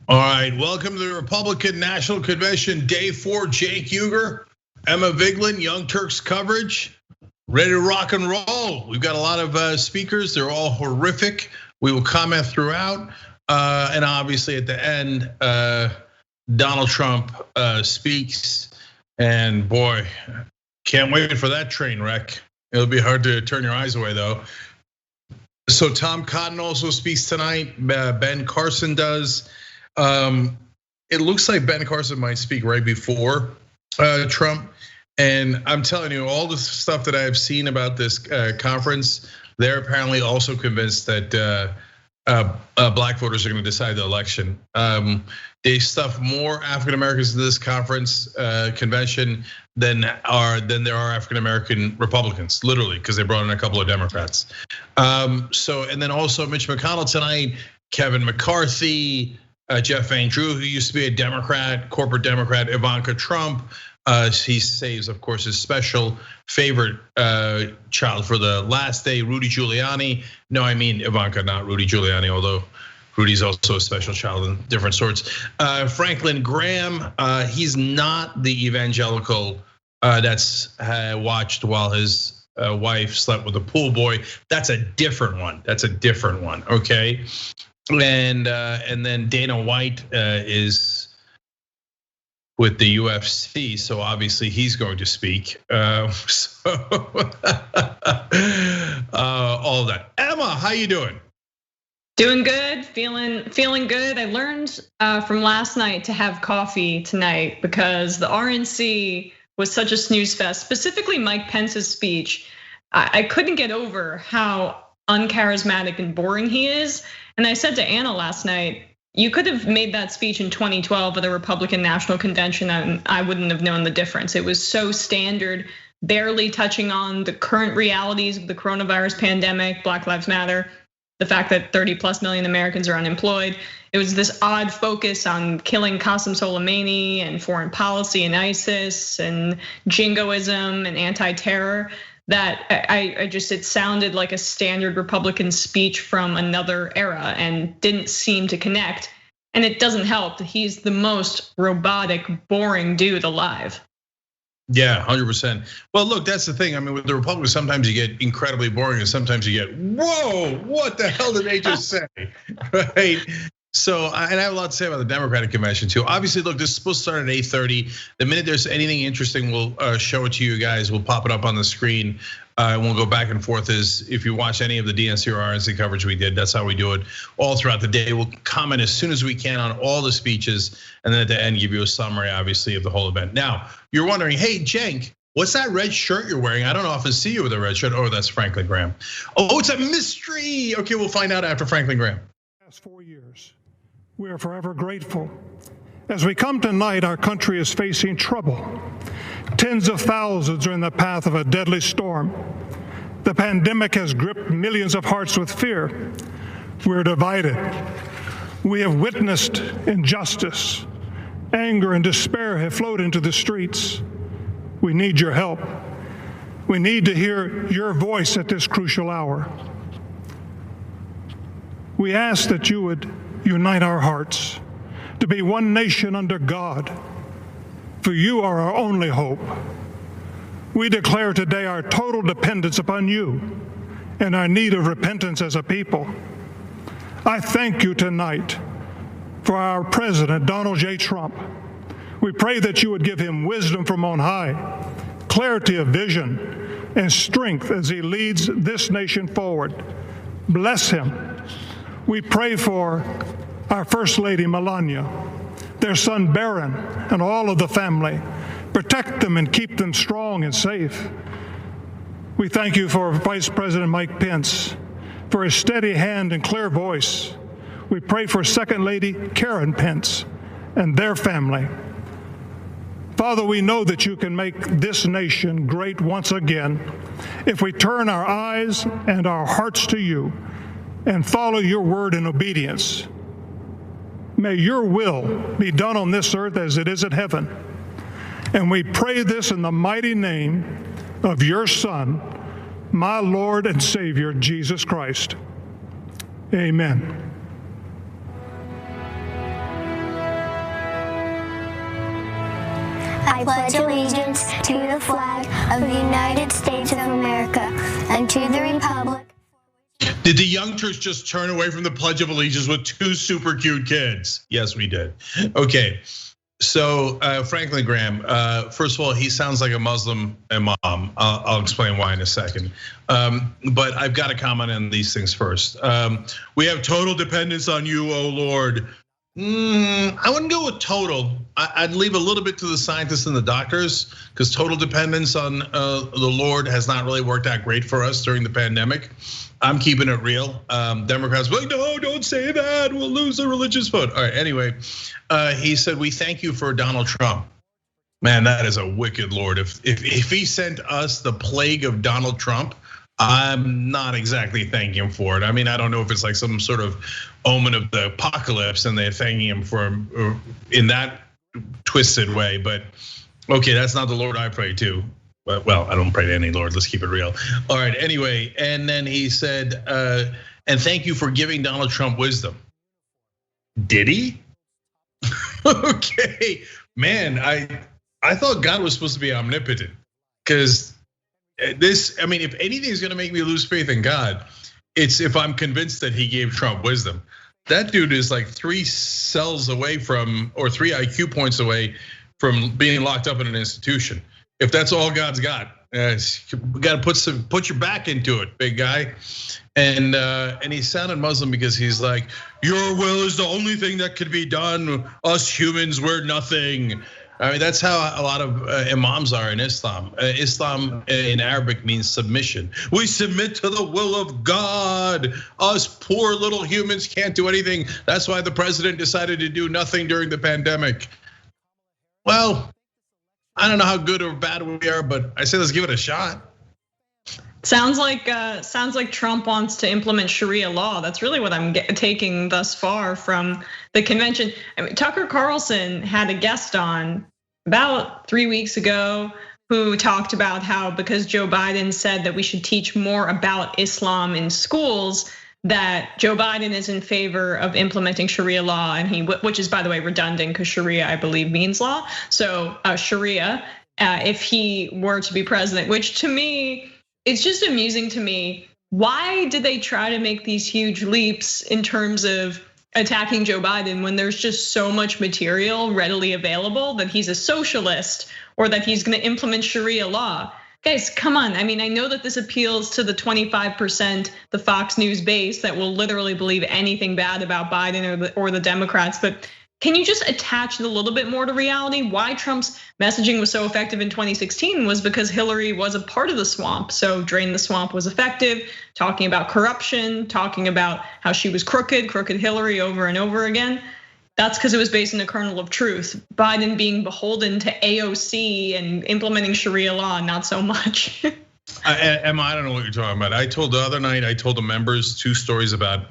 All right, welcome to the Republican National Convention, Day 4. Cenk, Uygur, Emma Vigeland, Young Turks coverage. Ready to rock and roll. We've got a lot of speakers. They're all horrific. We will comment throughout. And obviously at the end, Donald Trump speaks. And boy, can't wait for that train wreck. It'll be hard to turn your eyes away though. So Tom Cotton also speaks tonight. Ben Carson does. It looks like Ben Carson might speak right before Trump. And I'm telling you, all the stuff that I've seen about this conference, they're apparently also convinced that black voters are going to decide the election. They stuff more African Americans in this conference convention than there are African American Republicans, literally, because they brought in a couple of Democrats. And then also Mitch McConnell tonight, Kevin McCarthy, Jeff Van Drew, who used to be a Democrat, corporate Democrat, Ivanka Trump. He saves, of course, his special favorite child for the last day, Rudy Giuliani. No, I mean Ivanka, not Rudy Giuliani, although Rudy's also a special child in different sorts. Franklin Graham, he's not the evangelical that's watched while his wife slept with a pool boy. That's a different one. Okay. And then Dana White is with the UFC, so obviously he's going to speak. All of that. Emma, how you doing? Doing good, feeling good. I learned from last night to have coffee tonight because the RNC was such a snooze fest. Specifically, Mike Pence's speech. I couldn't get over how uncharismatic and boring he is. And I said to Anna last night, you could have made that speech in 2012 at the Republican National Convention and I wouldn't have known the difference. It was so standard, barely touching on the current realities of the coronavirus pandemic, Black Lives Matter, the fact that 30+ million Americans are unemployed. It was this odd focus on killing Qasem Soleimani and foreign policy and ISIS and jingoism and anti-terror. That it sounded like a standard Republican speech from another era and didn't seem to connect. And it doesn't help that he's the most robotic, boring dude alive. Yeah, 100%. Well, look, that's the thing. I mean, with the Republicans, sometimes you get incredibly boring, and sometimes you get, whoa, what the hell did they just say, right? So, and I have a lot to say about the Democratic convention too. Obviously, look, this is supposed to start at 8:30. The minute there's anything interesting, we'll show it to you guys. We'll pop it up on the screen. And we'll go back and forth. As if you watch any of the DNC or RNC coverage we did, that's how we do it all throughout the day. We'll comment as soon as we can on all the speeches, and then at the end give you a summary, obviously, of the whole event. Now, you're wondering, hey, Cenk, what's that red shirt you're wearing? I don't often see you with a red shirt. Oh, that's Franklin Graham. Oh, it's a mystery. Okay, we'll find out after Franklin Graham. Past 4 years, we are forever grateful. As we come tonight, our country is facing trouble. Tens of thousands are in the path of a deadly storm. The pandemic has gripped millions of hearts with fear. We're divided. We have witnessed injustice. Anger and despair have flowed into the streets. We need your help. We need to hear your voice at this crucial hour. We ask that you would unite our hearts to be one nation under God, for you are our only hope. We declare today our total dependence upon you and our need of repentance as a people. I thank you tonight for our President, Donald J. Trump. We pray that you would give him wisdom from on high, clarity of vision, and strength as he leads this nation forward. Bless him. We pray for our First Lady, Melania, their son, Barron, and all of the family. Protect them and keep them strong and safe. We thank you for Vice President Mike Pence, for his steady hand and clear voice. We pray for Second Lady Karen Pence and their family. Father, we know that you can make this nation great once again if we turn our eyes and our hearts to you and follow your word in obedience. May your will be done on this earth as it is in heaven. And we pray this in the mighty name of your Son, my Lord and Savior, Jesus Christ. Amen. I pledge allegiance to the flag of the United States of America and to the republic. Did the young Turks just turn away from the Pledge of Allegiance with 2 super cute kids? Yes, we did. Okay, so Franklin Graham, first of all, he sounds like a Muslim imam. I'll explain why in a second. But I've got to comment on these things first. We have total dependence on you, oh Lord. I wouldn't go with total. I'd leave a little bit to the scientists and the doctors, because total dependence on the Lord has not really worked out great for us during the pandemic. I'm keeping it real. Democrats were like, no, don't say that. We'll lose the religious vote. All right, anyway, he said, we thank you for Donald Trump. Man, that is a wicked Lord. If he sent us the plague of Donald Trump, I'm not exactly thanking him for it. I mean, I don't know if it's like some sort of omen of the apocalypse and they're thanking him for in that twisted way, but okay, that's not the Lord I pray to. Well, I don't pray to any Lord, let's keep it real. All right, anyway, and then he said, and thank you for giving Donald Trump wisdom. Did he? Okay, man, I thought God was supposed to be omnipotent, because this, I mean, if anything is gonna make me lose faith in God, it's if I'm convinced that he gave Trump wisdom. That dude is like 3 cells away from, or 3 IQ points away from being locked up in an institution. If that's all God's got, you got to put your back into it, big guy. And he sounded Muslim because he's like, your will is the only thing that could be done. Us humans, we're nothing. I mean, that's how a lot of imams are in Islam. Islam in Arabic means submission. We submit to the will of God. Us poor little humans can't do anything. That's why the president decided to do nothing during the pandemic. Well, I don't know how good or bad we are, but I say let's give it a shot. Sounds like Trump wants to implement Sharia law. That's really what I'm taking thus far from the convention. I mean, Tucker Carlson had a guest on about 3 weeks ago who talked about how because Joe Biden said that we should teach more about Islam in schools, that Joe Biden is in favor of implementing Sharia law, and which is by the way redundant because Sharia I believe means law. So Sharia, if he were to be president, which to me, it's just amusing to me. Why did they try to make these huge leaps in terms of attacking Joe Biden when there's just so much material readily available that he's a socialist or that he's gonna implement Sharia law? Guys, come on. I mean, I know that this appeals to the 25%, the Fox News base that will literally believe anything bad about Biden or the Democrats, but can you just attach it a little bit more to reality? Why Trump's messaging was so effective in 2016 was because Hillary was a part of the swamp. So Drain the Swamp was effective, talking about corruption, talking about how she was crooked Hillary over and over again. That's because it was based on a kernel of truth. Biden being beholden to AOC and implementing Sharia law, not so much. Emma, I don't know what you're talking about. I told the other night, I told the members 2 stories about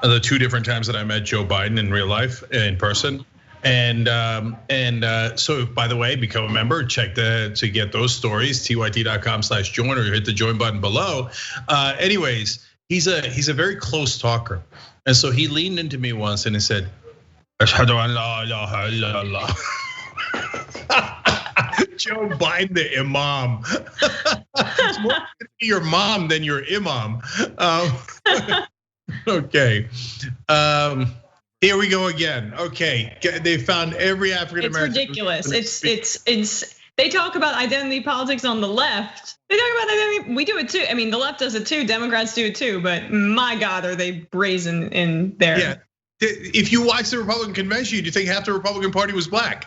the 2 different times that I met Joe Biden in real life, in person. And so by the way, become a member, check to get those stories, tyt.com/join, or hit the join button below. Anyways, he's a very close talker. And so he leaned into me once and he said, Ashhadu an la ilaha illallah. Joe Biden, the imam. It's more to be your mom than your imam. Okay, here we go again. Okay, they found every African American. It's ridiculous. It's. They talk about identity politics on the left. They talk about identity. We do it too. I mean, the left does it too. Democrats do it too. But my God, are they brazen in there? Yeah. If you watch the Republican convention, you think half the Republican Party was black.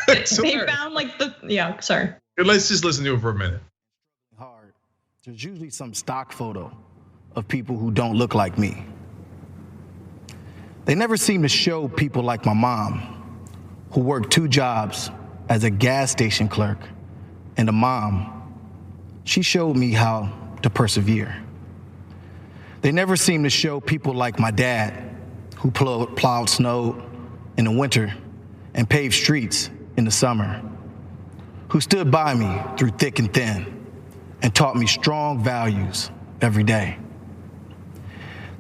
They found like sorry. Let's just listen to it for a minute. Hard. There's usually some stock photo of people who don't look like me. They never seem to show people like my mom, who worked 2 jobs as a gas station clerk and a mom. She showed me how to persevere. They never seem to show people like my dad, who plowed snow in the winter and paved streets in the summer, who stood by me through thick and thin and taught me strong values every day.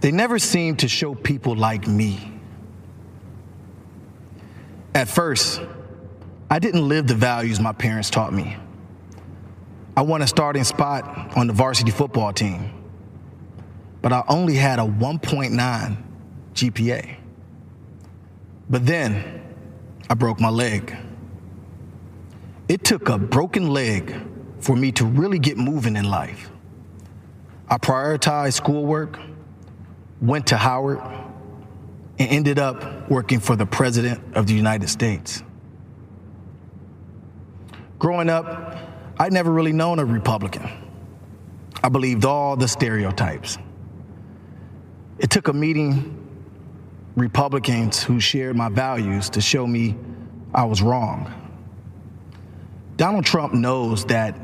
They never seem to show people like me. At first, I didn't live the values my parents taught me. I won a starting spot on the varsity football team, but I only had a 1.9 GPA. But then I broke my leg. It took a broken leg for me to really get moving in life. I prioritized schoolwork, went to Howard, and ended up working for the President of the United States. Growing up, I'd never really known a Republican. I believed all the stereotypes. It took a meeting Republicans who shared my values to show me I was wrong. Donald Trump knows that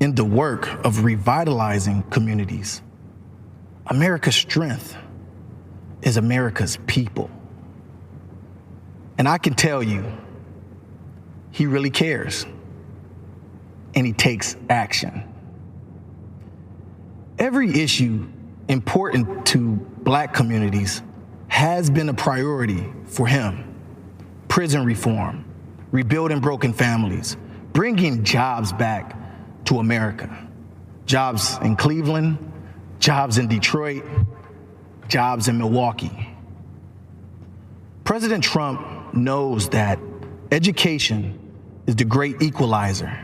in the work of revitalizing communities, America's strength is America's people. And I can tell you, he really cares. And he takes action. Every issue important to Black communities has been a priority for him. Prison reform, rebuilding broken families, bringing jobs back to America. Jobs in Cleveland, jobs in Detroit, jobs in Milwaukee. President Trump knows that education is the great equalizer.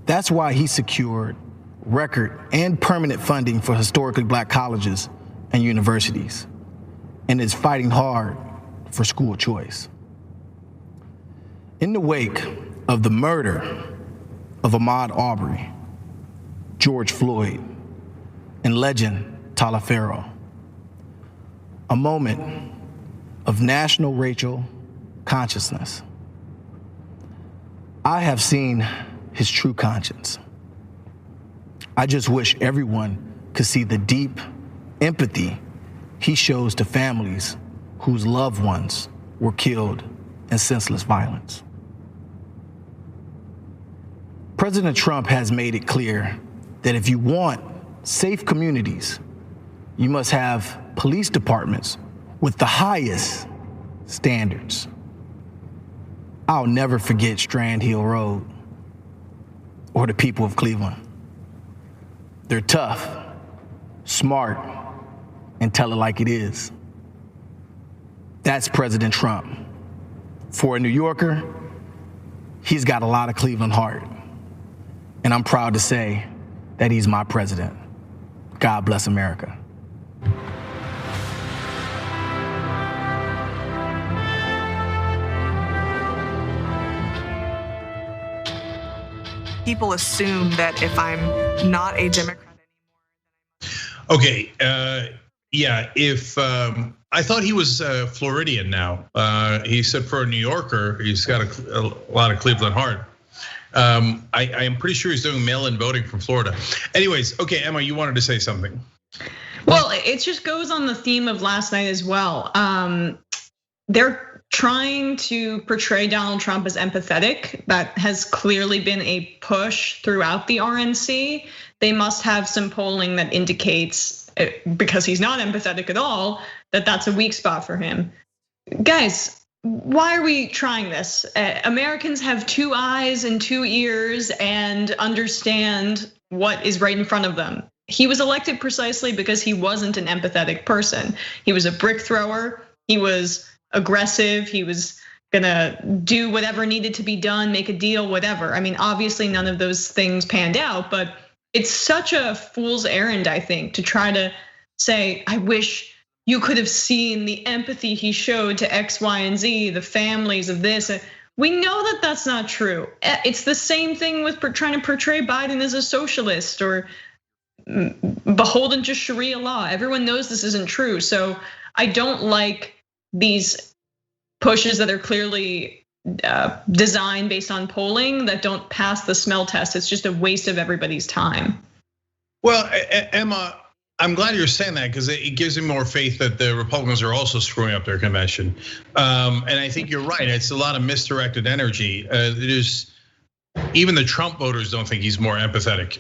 That's why he secured record and permanent funding for historically Black colleges and universities, and is fighting hard for school choice. In the wake of the murder of Ahmaud Arbery, George Floyd, and legend Taliaferro, a moment of national racial consciousness, I have seen his true conscience. I just wish everyone could see the deep empathy he shows to families whose loved ones were killed in senseless violence. President Trump has made it clear that if you want safe communities, you must have police departments with the highest standards. I'll never forget Strand Hill Road or the people of Cleveland. They're tough, smart, and tell it like it is. That's President Trump. For a New Yorker, he's got a lot of Cleveland heart. And I'm proud to say that he's my president. God bless America. People assume that if I'm not a Democrat anymore. Okay, yeah, I thought he was Floridian now. He said for a New Yorker, he's got a lot of Cleveland heart. I am pretty sure he's doing mail-in voting from Florida. Anyways, okay, Emma, you wanted to say something. Well, it just goes on the theme of last night as well. They're trying to portray Donald Trump as empathetic. That has clearly been a push throughout the RNC. They must have some polling that indicates, because he's not empathetic at all, that that's a weak spot for him. Guys, why are we trying this? Americans have 2 eyes and 2 ears and understand what is right in front of them. He was elected precisely because he wasn't an empathetic person. He was a brick thrower. He was aggressive. He was gonna do whatever needed to be done, make a deal, whatever. I mean, obviously none of those things panned out, but it's such a fool's errand, I think, to try to say, I wish you could have seen the empathy he showed to X, Y, and Z, the families of this. We know that that's not true. It's the same thing with trying to portray Biden as a socialist or beholden to Sharia law. Everyone knows this isn't true. So I don't like these pushes that are clearly designed based on polling that don't pass the smell test. It's just a waste of everybody's time. Well, Emma, I'm glad you're saying that because it gives me more faith that the Republicans are also screwing up their convention. And I think you're right. It's a lot of misdirected energy. Even the Trump voters don't think he's more empathetic.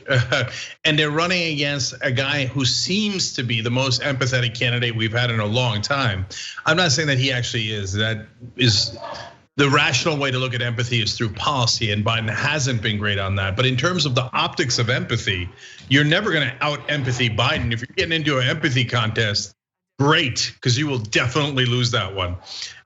And they're running against a guy who seems to be the most empathetic candidate we've had in a long time. I'm not saying that he actually is. That is the rational way to look at empathy is through policy, and Biden hasn't been great on that. But in terms of the optics of empathy, you're never gonna out empathy Biden. If you're getting into an empathy contest, great, because you will definitely lose that one.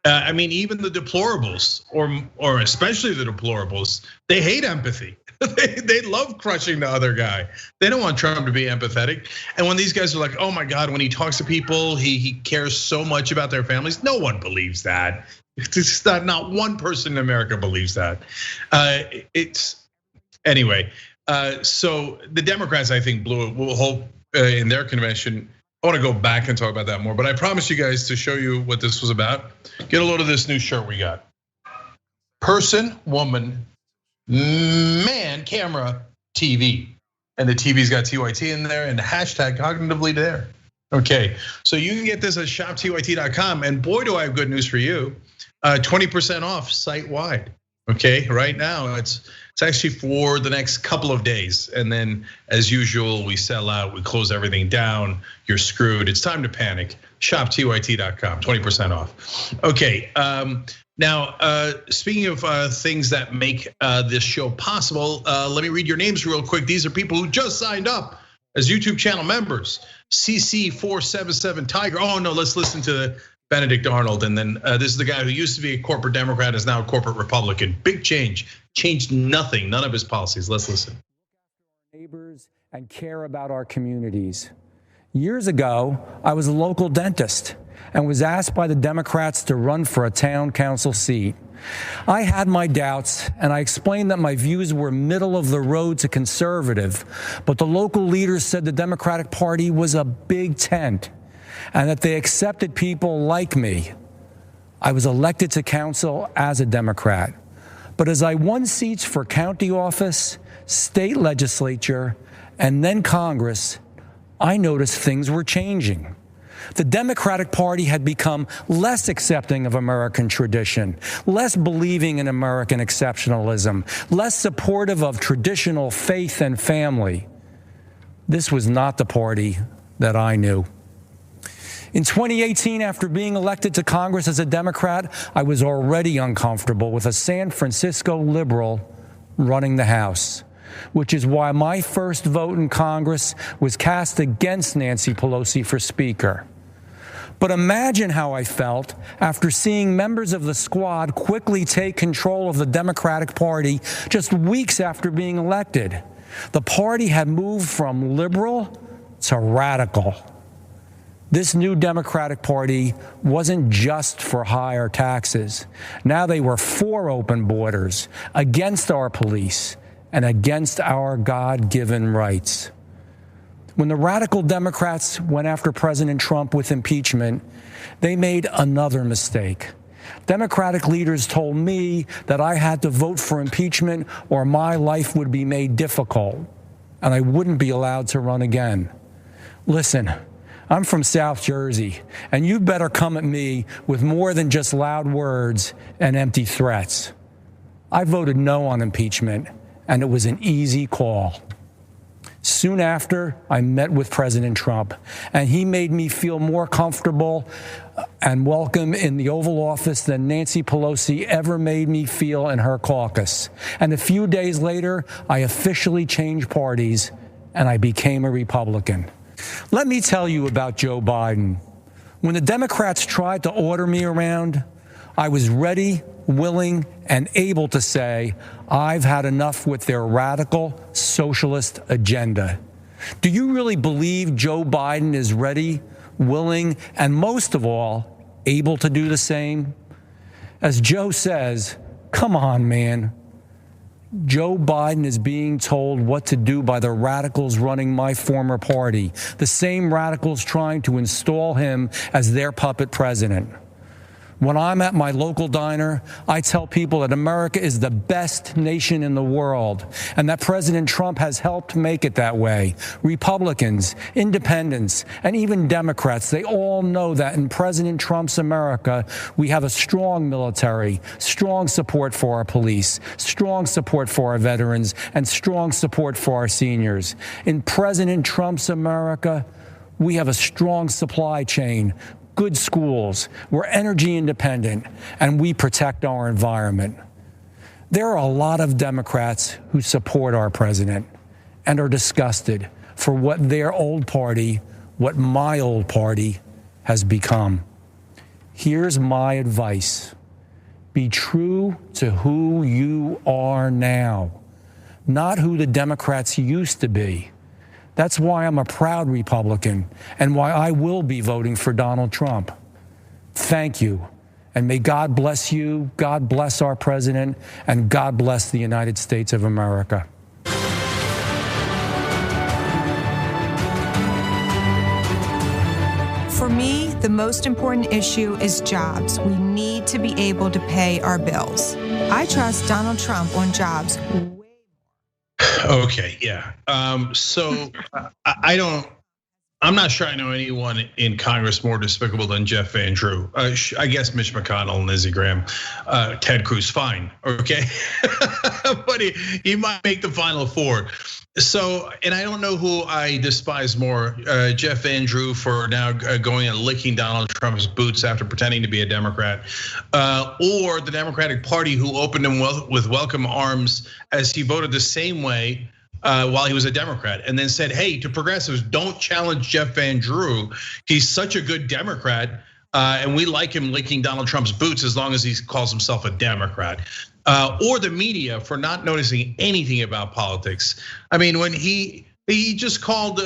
I mean, even the deplorables, or especially the deplorables, they hate empathy. They love crushing the other guy. They don't want Trump to be empathetic. And when these guys are like, oh my God, when he talks to people, he cares so much about their families. No one believes that. It's not one person in America believes that. Anyway. So the Democrats, I think, blew it. We'll hope in their convention. I want to go back and talk about that more, but I promise you guys to show you what this was about. Get a load of this new shirt we got. Person, woman, man, camera, TV. And the TV's got TYT in there and the hashtag cognitively there. Okay, so you can get this at shoptyt.com. And boy, do I have good news for you. 20% off site-wide. Okay, right now it's actually for the next couple of days. And then as usual, we sell out, we close everything down, you're screwed. It's time to panic. Shoptyt.com, 20% off. Okay, now speaking of things that make this show possible, let me read your names real quick. These are people who just signed up as YouTube channel members. CC477 Tiger. Oh no, let's listen to Benedict Arnold, and then this is the guy who used to be a corporate Democrat, is now a corporate Republican. Big change, changed nothing, none of his policies. Let's listen. Neighbors and care about our communities. Years ago, I was a local dentist and was asked by the Democrats to run for a town council seat. I had my doubts, and I explained that my views were middle of the road to conservative, but the local leaders said the Democratic Party was a big tent, and that they accepted people like me. I was elected to council as a Democrat. But as I won seats for county office, state legislature, and then Congress, I noticed things were changing. The Democratic Party had become less accepting of American tradition, less believing in American exceptionalism, less supportive of traditional faith and family. This was not the party that I knew. In 2018, after being elected to Congress as a Democrat, I was already uncomfortable with a San Francisco liberal running the House, which is why my first vote in Congress was cast against Nancy Pelosi for Speaker. But imagine how I felt after seeing members of the squad quickly take control of the Democratic Party just weeks after being elected. The party had moved from liberal to radical. This new Democratic Party wasn't just for higher taxes. Now they were for open borders, against our police, and against our God-given rights. When the radical Democrats went after President Trump with impeachment, they made another mistake. Democratic leaders told me that I had to vote for impeachment or my life would be made difficult, and I wouldn't be allowed to run again. Listen, I'm from South Jersey, and you better come at me with more than just loud words and empty threats. I voted no on impeachment, and it was an easy call. Soon after, I met with President Trump, and he made me feel more comfortable and welcome in the Oval Office than Nancy Pelosi ever made me feel in her caucus. And a few days later, I officially changed parties, and I became a Republican. Let me tell you about Joe Biden. When the Democrats tried to order me around, I was ready, willing, and able to say, I've had enough with their radical socialist agenda. Do you really believe Joe Biden is ready, willing, and most of all, able to do the same? As Joe says, come on, man. Joe Biden is being told what to do by the radicals running my former party, the same radicals trying to install him as their puppet president. When I'm at my local diner, I tell people that America is the best nation in the world and that President Trump has helped make it that way. Republicans, independents, and even Democrats, they all know that in President Trump's America, we have a strong military, strong support for our police, strong support for our veterans, and strong support for our seniors. In President Trump's America, we have a strong supply chain good schools, we're energy independent, and we protect our environment. There are a lot of Democrats who support our president and are disgusted for what their old party, what my old party, has become. Here's my advice. Be true to who you are now, not who the Democrats used to be. That's why I'm a proud Republican and why I will be voting for Donald Trump. Thank you. And may God bless you, God bless our president, and God bless the United States of America. For me, the most important issue is jobs. We need to be able to pay our bills. I trust Donald Trump on jobs. Okay, yeah. I'm not sure I know anyone in Congress more despicable than Jeff Van Drew. I guess Mitch McConnell and Lindsey Graham, Ted Cruz, fine, okay? But he might make the final four. So, and I don't know who I despise more, Jeff Van Drew for now going and licking Donald Trump's boots after pretending to be a Democrat, or the Democratic Party who opened him with welcome arms as he voted the same way while he was a Democrat, and then said, hey, to progressives, don't challenge Jeff Van Drew. He's such a good Democrat, and we like him licking Donald Trump's boots as long as he calls himself a Democrat. Or the media for not noticing anything about politics. I mean, when he just called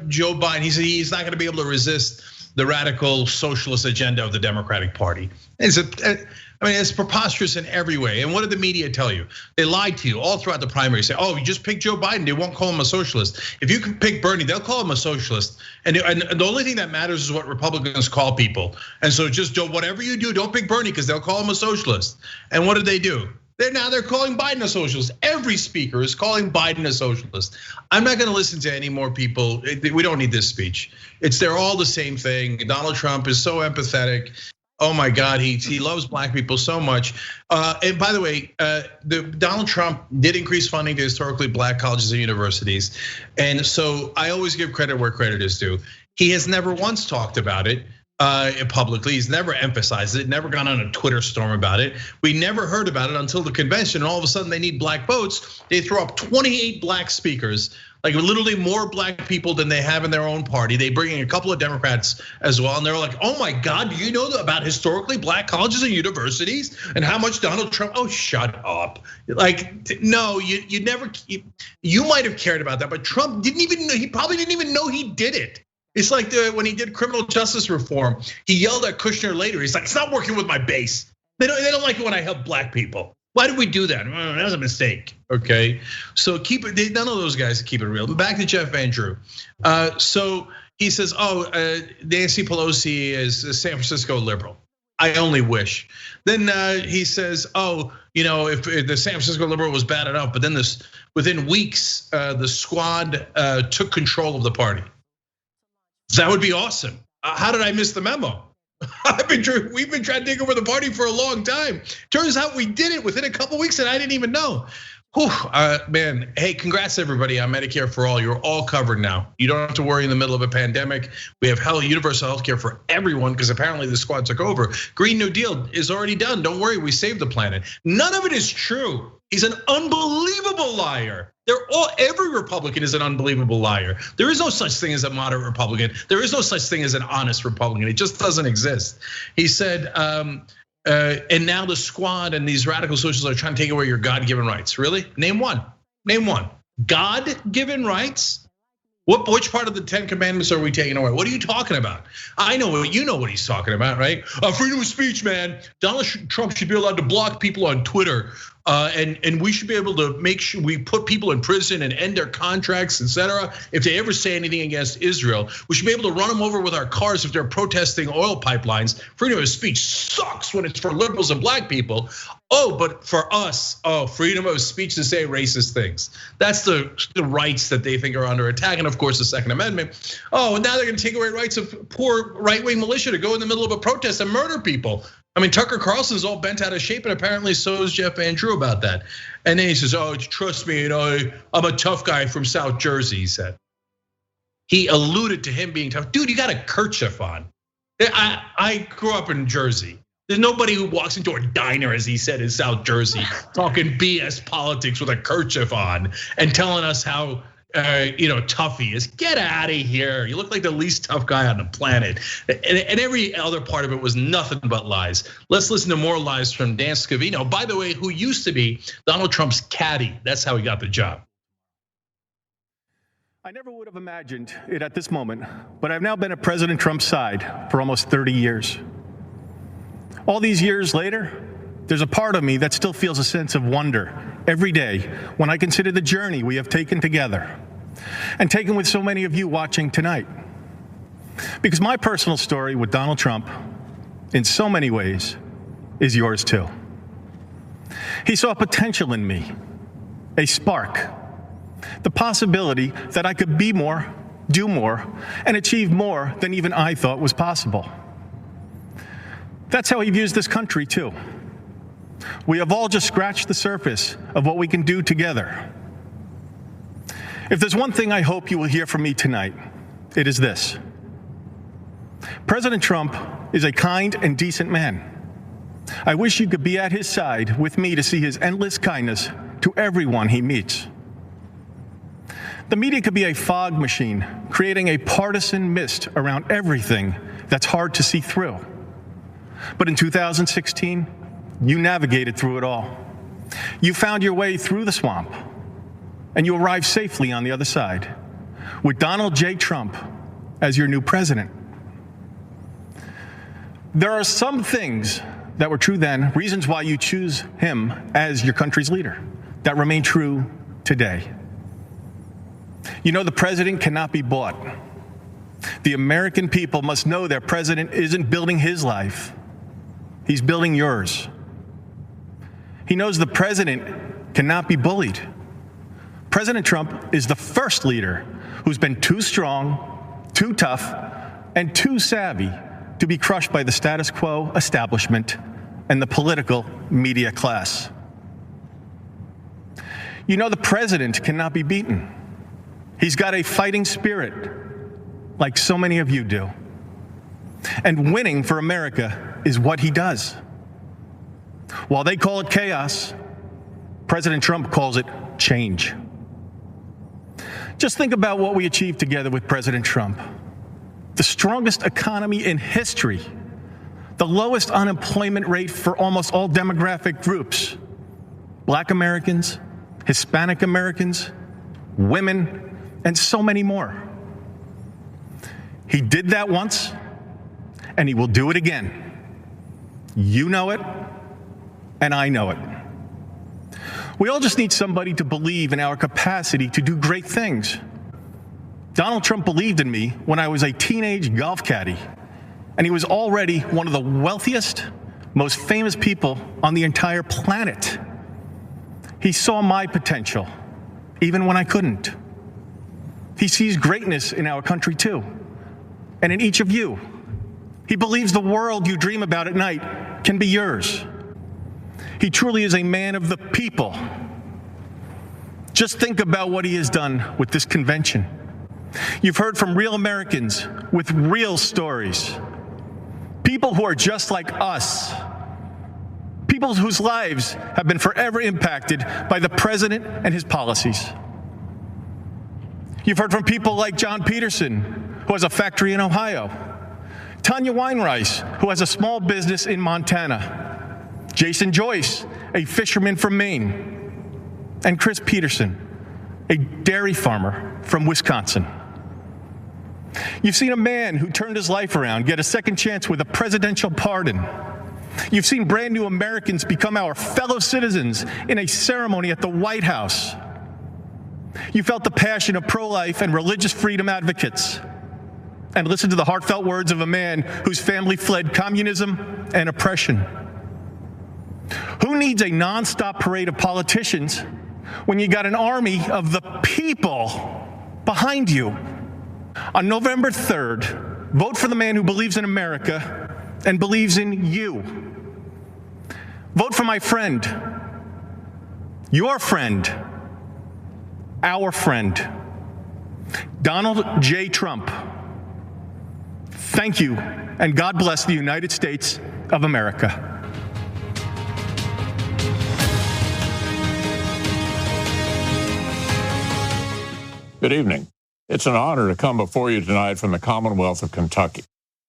Joe Biden, he said he's not gonna be able to resist the radical socialist agenda of the Democratic Party. It's preposterous in every way. And what did the media tell you? They lied to you all throughout the primary. Say, oh, you just pick Joe Biden, they won't call him a socialist. If you can pick Bernie, they'll call him a socialist. And the only thing that matters is what Republicans call people. And so just whatever you do, don't pick Bernie because they'll call him a socialist. And what did they do? They're calling Biden a socialist. Every speaker is calling Biden a socialist. I'm not gonna listen to any more people. We don't need this speech. They're all the same thing. Donald Trump is so empathetic. Oh my God, he loves black people so much. And by the way, Donald Trump did increase funding to historically black colleges and universities. And so I always give credit where credit is due. He has never once talked about it publicly. He's never emphasized it, never gone on a Twitter storm about it. We never heard about it until the convention, and all of a sudden they need black votes. They throw up 28 black speakers, like literally more black people than they have in their own party. They bring in a couple of Democrats as well, and they're like, oh my God, do you know about historically black colleges and universities and how much Donald Trump, oh, shut up. Like, no, you never, you might have cared about that, but Trump didn't even know, he probably didn't even know he did it. It's like when he did criminal justice reform, he yelled at Kushner later. He's like, it's not working with my base. They don't like it when I help black people. Why did we do that? That was a mistake, okay? So none of those guys keep it real. Back to Jeff Van Drew. So he says, Nancy Pelosi is a San Francisco liberal. I only wish. Then he says, if the San Francisco liberal was bad enough, but then within weeks, the squad took control of the party. That would be awesome. How did I miss the memo? We've been trying to take over the party for a long time. Turns out we did it within a couple weeks and I didn't even know. Whew, man, hey, congrats everybody on Medicare for all. You're all covered now. You don't have to worry in the middle of a pandemic. We have universal health care for everyone because apparently the squad took over. Green New Deal is already done. Don't worry, we saved the planet. None of it is true. He's an unbelievable liar. Every Republican is an unbelievable liar. There is no such thing as a moderate Republican. There is no such thing as an honest Republican. It just doesn't exist. He said, and now the squad and these radical socialists are trying to take away your God-given rights. Really? Name one. Name one. God-given rights? Which part of the 10 Commandments are we taking away? What are you talking about? I know you know what he's talking about, right? Freedom of speech, man. Donald Trump should be allowed to block people on Twitter. And we should be able to make sure we put people in prison and end their contracts, etc. If they ever say anything against Israel, we should be able to run them over with our cars if they're protesting oil pipelines. Freedom of speech sucks when it's for liberals and black people. But for us, freedom of speech to say racist things. That's the rights that they think are under attack. And of course, the Second Amendment. Now they're gonna take away rights of poor right-wing militia to go in the middle of a protest and murder people. I mean, Tucker Carlson's all bent out of shape, and apparently so is Jeff Van Drew about that. And then he says, trust me, I'm a tough guy from South Jersey, he said. He alluded to him being tough. Dude, you got a kerchief on. I grew up in Jersey. There's nobody who walks into a diner, as he said, in South Jersey, talking BS politics with a kerchief on and telling us how tough he is. Get out of here. You look like the least tough guy on the planet. And every other part of it was nothing but lies. Let's listen to more lies from Dan Scavino, by the way, who used to be Donald Trump's caddy. That's how he got the job. I never would have imagined it at this moment, but I've now been at President Trump's side for almost 30 years. All these years later, there's a part of me that still feels a sense of wonder every day when I consider the journey we have taken together and taken with so many of you watching tonight. Because my personal story with Donald Trump, in so many ways, is yours too. He saw potential in me, a spark, the possibility that I could be more, do more, and achieve more than even I thought was possible. That's how he views this country too. We have all just scratched the surface of what we can do together. If there's one thing I hope you will hear from me tonight, it is this. President Trump is a kind and decent man. I wish you could be at his side with me to see his endless kindness to everyone he meets. The media could be a fog machine, creating a partisan mist around everything that's hard to see through. But in 2016, you navigated through it all. You found your way through the swamp, and you arrived safely on the other side, with Donald J. Trump as your new president. There are some things that were true then, reasons why you choose him as your country's leader, that remain true today. You know, the president cannot be bought. The American people must know their president isn't building his life. He's building yours. He knows the president cannot be bullied. President Trump is the first leader who's been too strong, too tough, and too savvy to be crushed by the status quo establishment and the political media class. You know the president cannot be beaten. He's got a fighting spirit, like so many of you do. And winning for America is what he does. While they call it chaos, President Trump calls it change. Just think about what we achieved together with President Trump. The strongest economy in history, the lowest unemployment rate for almost all demographic groups, Black Americans, Hispanic Americans, women, and so many more. He did that once, and he will do it again. You know it, and I know it. We all just need somebody to believe in our capacity to do great things. Donald Trump believed in me when I was a teenage golf caddy, and he was already one of the wealthiest, most famous people on the entire planet. He saw my potential, even when I couldn't. He sees greatness in our country too, and in each of you. He believes the world you dream about at night can be yours. He truly is a man of the people. Just think about what he has done with this convention. You've heard from real Americans with real stories. People who are just like us. People whose lives have been forever impacted by the president and his policies. You've heard from people like John Peterson, who has a factory in Ohio. Tanya Weinreich, who has a small business in Montana. Jason Joyce, a fisherman from Maine. And Chris Peterson, a dairy farmer from Wisconsin. You've seen a man who turned his life around get a second chance with a presidential pardon. You've seen brand new Americans become our fellow citizens in a ceremony at the White House. You felt the passion of pro-life and religious freedom advocates, and listened to the heartfelt words of a man whose family fled communism and oppression. Who needs a nonstop parade of politicians when you got an army of the people behind you? On November 3rd, vote for the man who believes in America and believes in you. Vote for my friend, your friend, our friend, Donald J. Trump. Thank you, and God bless the United States of America. Good evening. It's an honor to come before you tonight from the Commonwealth of Kentucky.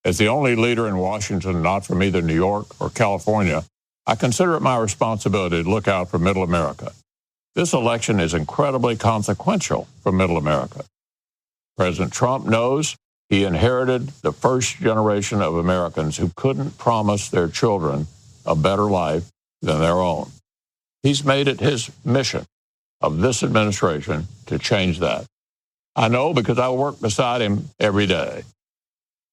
As the only leader in Washington not from either New York or California, I consider it my responsibility to look out for Middle America. This election is incredibly consequential for Middle America. President Trump knows he inherited the first generation of Americans who couldn't promise their children a better life than their own. He's made it his mission of this administration to change that. I know because I work beside him every day.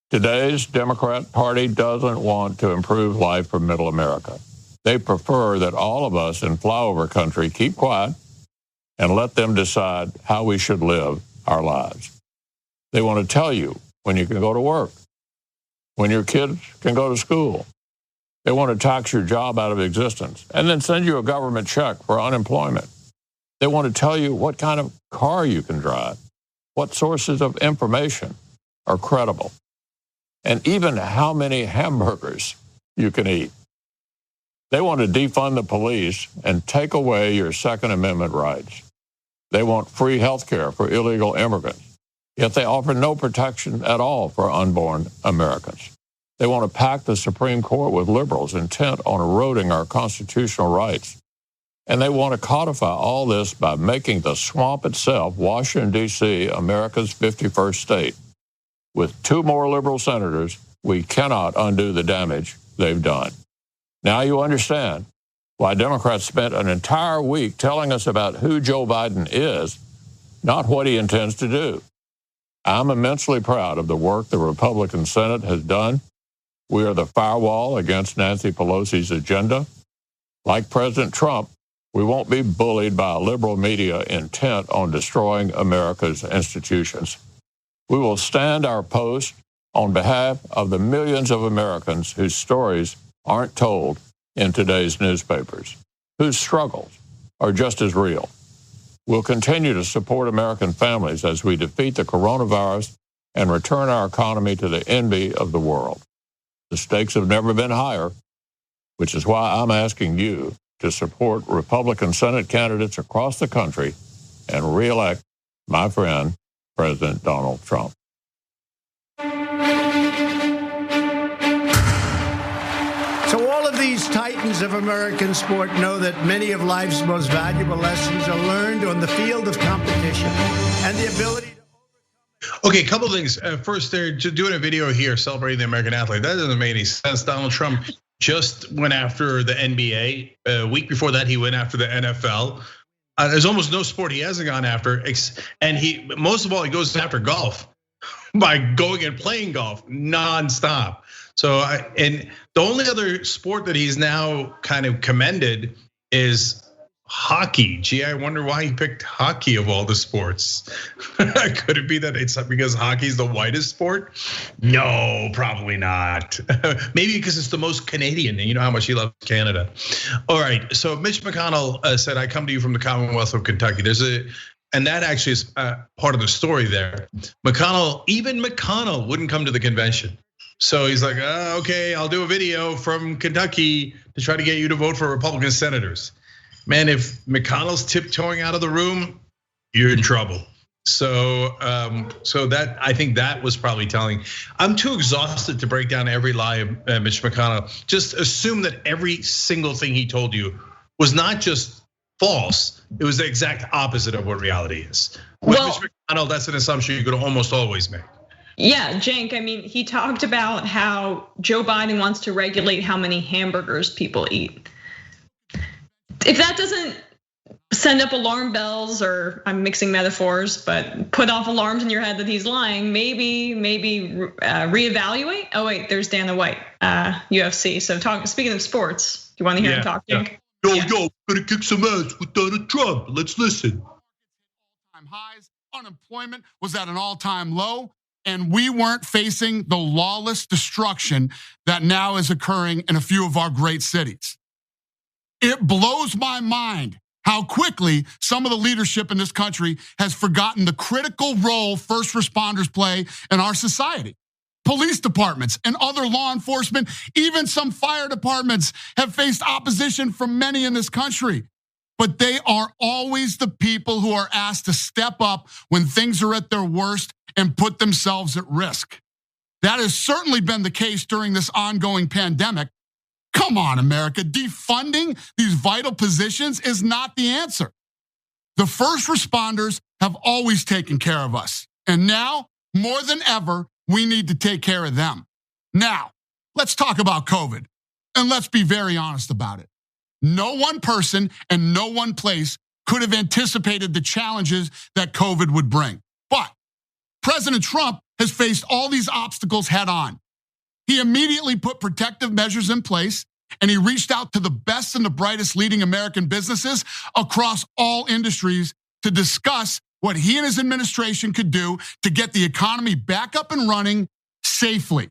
Today's Democrat Party doesn't want to improve life for Middle America. They prefer that all of us in flyover country keep quiet and let them decide how we should live our lives. They want to tell you when you can go to work, when your kids can go to school. They want to tax your job out of existence and then send you a government check for unemployment. They want to tell you what kind of car you can drive, what sources of information are credible, and even how many hamburgers you can eat. They want to defund the police and take away your Second Amendment rights. They want free health care for illegal immigrants, yet they offer no protection at all for unborn Americans. They want to pack the Supreme Court with liberals intent on eroding our constitutional rights. And they want to codify all this by making the swamp itself, Washington, D.C., America's 51st state. With 2 more liberal senators, we cannot undo the damage they've done. Now you understand why Democrats spent an entire week telling us about who Joe Biden is, not what he intends to do. I'm immensely proud of the work the Republican Senate has done. We are the firewall against Nancy Pelosi's agenda. Like President Trump, we won't be bullied by a liberal media intent on destroying America's institutions. We will stand our post on behalf of the millions of Americans whose stories aren't told in today's newspapers, whose struggles are just as real. We'll continue to support American families as we defeat the coronavirus and return our economy to the envy of the world. The stakes have never been higher, which is why I'm asking you to support Republican Senate candidates across the country and reelect my friend, President Donald Trump. So all of these titans of American sport know that many of life's most valuable lessons are learned on the field of competition and the ability to... Okay, a couple of things. First, they're just doing a video here celebrating the American athlete. That doesn't make any sense. Donald Trump just went after the NBA. A week before that, he went after the NFL. There's almost no sport he hasn't gone after, and most of all, he goes after golf by going and playing golf nonstop. So, and the only other sport that he's now kind of commended is hockey. Gee, I wonder why he picked hockey of all the sports. Could it be that it's because hockey's the whitest sport? No, probably not. Maybe because it's the most Canadian, and you know how much he loves Canada. All right, so Mitch McConnell said, "I come to you from the Commonwealth of Kentucky." And that actually is part of the story there. Even McConnell wouldn't come to the convention. So he's like, okay, I'll do a video from Kentucky to try to get you to vote for Republican senators. Man, if McConnell's tiptoeing out of the room, you're in trouble. So that, I think that was probably telling. I'm too exhausted to break down every lie of Mitch McConnell. Just assume that every single thing he told you was not just false, it was the exact opposite of what reality is. With Mitch McConnell, that's an assumption you could almost always make. Yeah, Cenk, I mean, he talked about how Joe Biden wants to regulate how many hamburgers people eat. If that doesn't send up alarm bells, or I'm mixing metaphors, but put off alarms in your head that he's lying, maybe reevaluate. Oh wait, there's Dana White, UFC. So speaking of sports, do you want to hear him talk, Cenk? Yo, gonna kick some ass with Donald Trump. Let's listen. All-time highs, unemployment was at an all-time low, and we weren't facing the lawless destruction that now is occurring in a few of our great cities. It blows my mind how quickly some of the leadership in this country has forgotten the critical role first responders play in our society. Police departments and other law enforcement, even some fire departments have faced opposition from many in this country. But they are always the people who are asked to step up when things are at their worst and put themselves at risk. That has certainly been the case during this ongoing pandemic. Come on, America. Defunding these vital positions is not the answer. The first responders have always taken care of us. And now, more than ever, we need to take care of them. Now, let's talk about COVID. And let's be very honest about it. No one person and no one place could have anticipated the challenges that COVID would bring. But President Trump has faced all these obstacles head on. He immediately put protective measures in place, and he reached out to the best and the brightest leading American businesses across all industries to discuss what he and his administration could do to get the economy back up and running safely.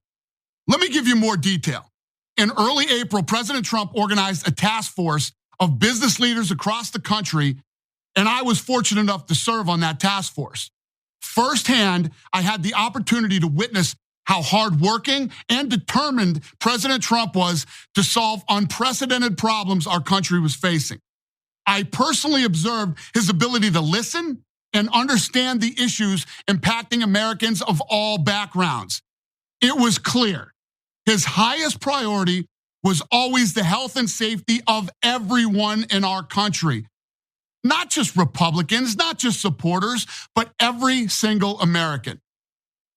Let me give you more detail. In early April, President Trump organized a task force of business leaders across the country, and I was fortunate enough to serve on that task force. Firsthand, I had the opportunity to witness how hardworking and determined President Trump was to solve unprecedented problems our country was facing. I personally observed his ability to listen and understand the issues impacting Americans of all backgrounds. It was clear his highest priority was always the health and safety of everyone in our country. Not just Republicans, not just supporters, but every single American.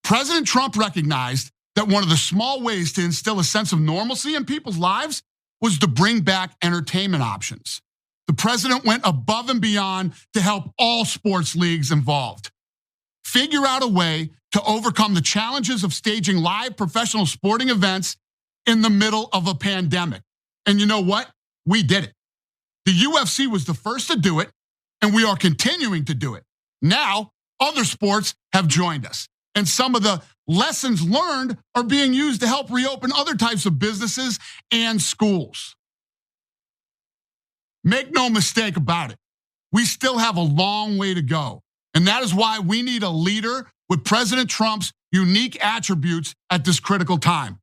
President Trump recognized that one of the small ways to instill a sense of normalcy in people's lives was to bring back entertainment options. The president went above and beyond to help all sports leagues involved figure out a way to overcome the challenges of staging live professional sporting events in the middle of a pandemic. And you know what? We did it. The UFC was the first to do it, and we are continuing to do it. Now, other sports have joined us, and some of the lessons learned are being used to help reopen other types of businesses and schools. Make no mistake about it. We still have a long way to go, and that is why we need a leader with President Trump's unique attributes at this critical time.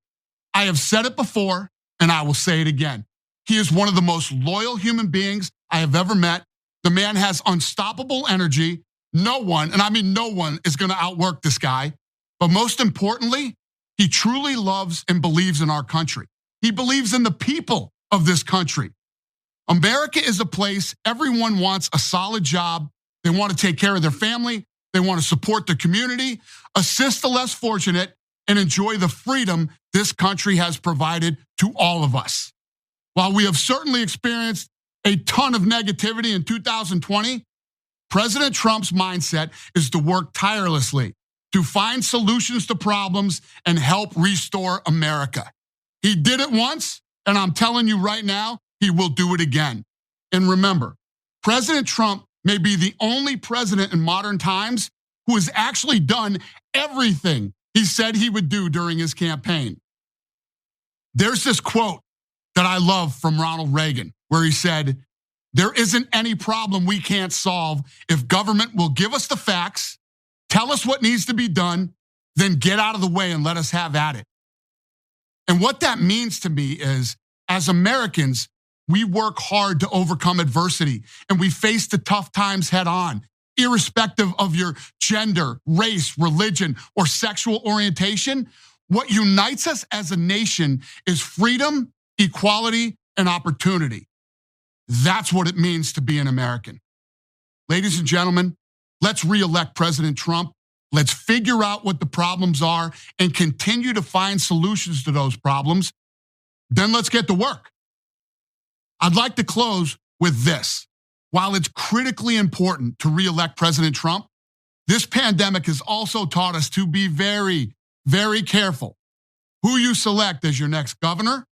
I have said it before, and I will say it again. He is one of the most loyal human beings I have ever met. The man has unstoppable energy. No one, and I mean no one, is going to outwork this guy. But most importantly, he truly loves and believes in our country. He believes in the people of this country. America is a place everyone wants a solid job. They want to take care of their family. They want to support their community, assist the less fortunate, and enjoy the freedom this country has provided to all of us. While we have certainly experienced a ton of negativity in 2020, President Trump's mindset is to work tirelessly to find solutions to problems and help restore America. He did it once, and I'm telling you right now, he will do it again. And remember, President Trump may be the only president in modern times who has actually done everything he said he would do during his campaign. There's this quote that I love from Ronald Reagan, where he said, "There isn't any problem we can't solve if government will give us the facts, tell us what needs to be done, then get out of the way and let us have at it." And what that means to me is, as Americans, we work hard to overcome adversity, and we face the tough times head on, irrespective of your gender, race, religion, or sexual orientation. What unites us as a nation is freedom, equality, and opportunity. That's what it means to be an American. Ladies and gentlemen, let's re-elect President Trump. Let's figure out what the problems are and continue to find solutions to those problems. Then let's get to work. I'd like to close with this. While it's critically important to re-elect President Trump, this pandemic has also taught us to be very, very careful who you select as your next governor,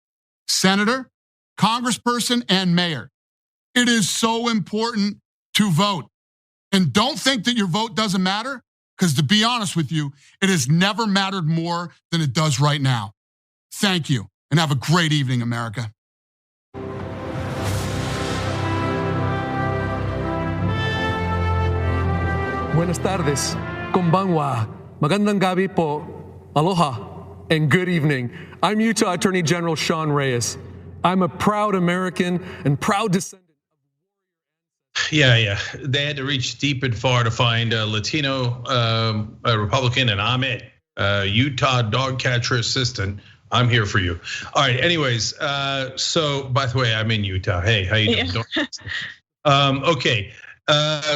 senator, congressperson, and mayor. It is so important to vote. And don't think that your vote doesn't matter, because to be honest with you, it has never mattered more than it does right now. Thank you, and have a great evening, America. Buenas tardes. Konbanwa. Magandang gabi po. Aloha. and good evening. I'm Utah Attorney General Sean Reyes. I'm a proud American and proud descendant. Yeah. They had to reach deep and far to find a Latino Republican, and I'm it. Utah dog catcher assistant. I'm here for you. All right. Anyways, so by the way, I'm in Utah. Hey, how you doing? Okay.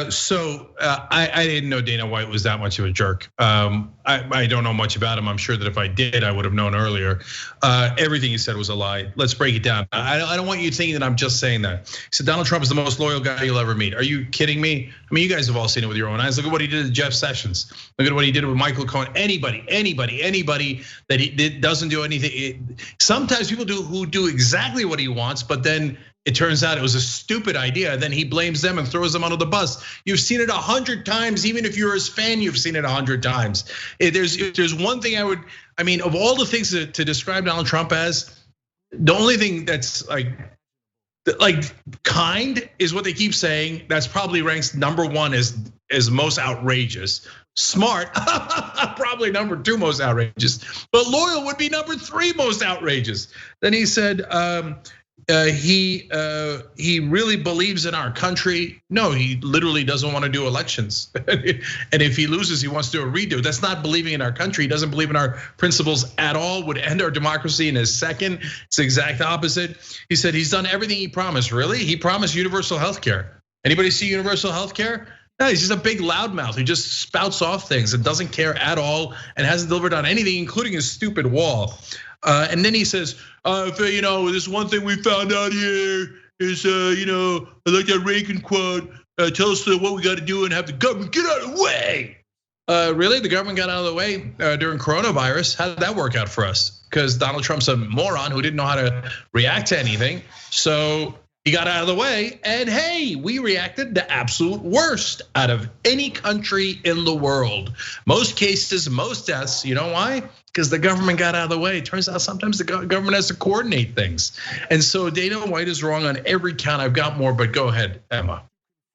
So I didn't know Dana White was that much of a jerk. I don't know much about him. I'm sure that if I did, I would have known earlier. Everything he said was a lie. Let's break it down. I don't want you thinking that I'm just saying that. He said Donald Trump is the most loyal guy you'll ever meet. Are you kidding me? I mean, you guys have all seen it with your own eyes. Look at what he did to Jeff Sessions. Look at what he did with Michael Cohen. Anybody that he doesn't do anything. Sometimes people who do exactly what he wants, but then it turns out it was a stupid idea. Then he blames them and throws them under the bus. You've seen it 100 times. Even if you're his fan, you've seen it 100 times. If there's one thing I mean, of all the things to describe Donald Trump as, the only thing that's like kind is what they keep saying. That's probably ranks number one as most outrageous. Smart, probably number 2 most outrageous. But loyal would be number 3 most outrageous. Then he said, he really believes in our country. No, he literally doesn't want to do elections. And if he loses, he wants to do a redo. That's not believing in our country. He doesn't believe in our principles at all, would end our democracy in a second. It's the exact opposite. He said he's done everything he promised. Really? He promised universal health care. Anybody see universal health care? No, he's just a big loudmouth who just spouts off things and doesn't care at all and hasn't delivered on anything, including his stupid wall. And then he says, this one thing we found out here is, I like that Reagan quote, tell us what we got to do and have the government get out of the way. Really, the government got out of the way during coronavirus. How did that work out for us? Because Donald Trump's a moron who didn't know how to react to anything. So he got out of the way, and hey, we reacted the absolute worst out of any country in the world. Most cases, most deaths. You know why? Because the government got out of the way. It turns out sometimes the government has to coordinate things. And so Dana White is wrong on every count. I've got more, but go ahead, Emma.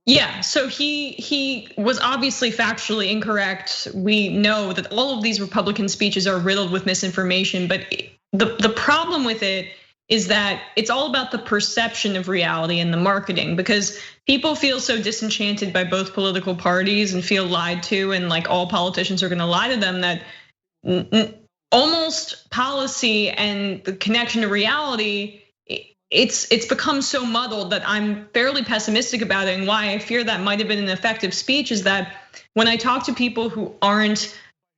Yeah, so he was obviously factually incorrect. We know that all of these Republican speeches are riddled with misinformation, but the problem with it is that it's all about the perception of reality and the marketing, because people feel so disenchanted by both political parties and feel lied to, and like all politicians are gonna lie to them, that almost policy and the connection to reality, it's become so muddled that I'm fairly pessimistic about it. And why I fear that might have been an effective speech is that when I talk to people who aren't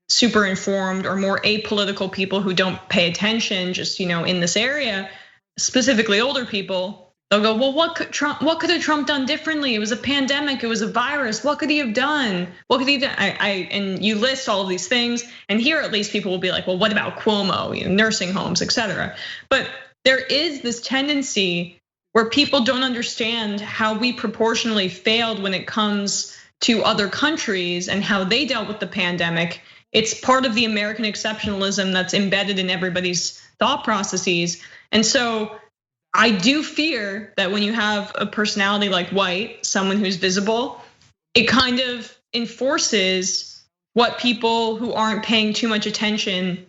super informed or more apolitical people who don't pay attention just in this area, specifically older people, they'll go, well, what could have Trump done differently? It was a pandemic, it was a virus. What could he have done? What could he have done? And you list all of these things, and here at least people will be like, well, what about Cuomo, nursing homes, etc. But there is this tendency where people don't understand how we proportionally failed when it comes to other countries and how they dealt with the pandemic. It's part of the American exceptionalism that's embedded in everybody's thought processes. And so I do fear that when you have a personality like White, someone who's visible, it kind of enforces what people who aren't paying too much attention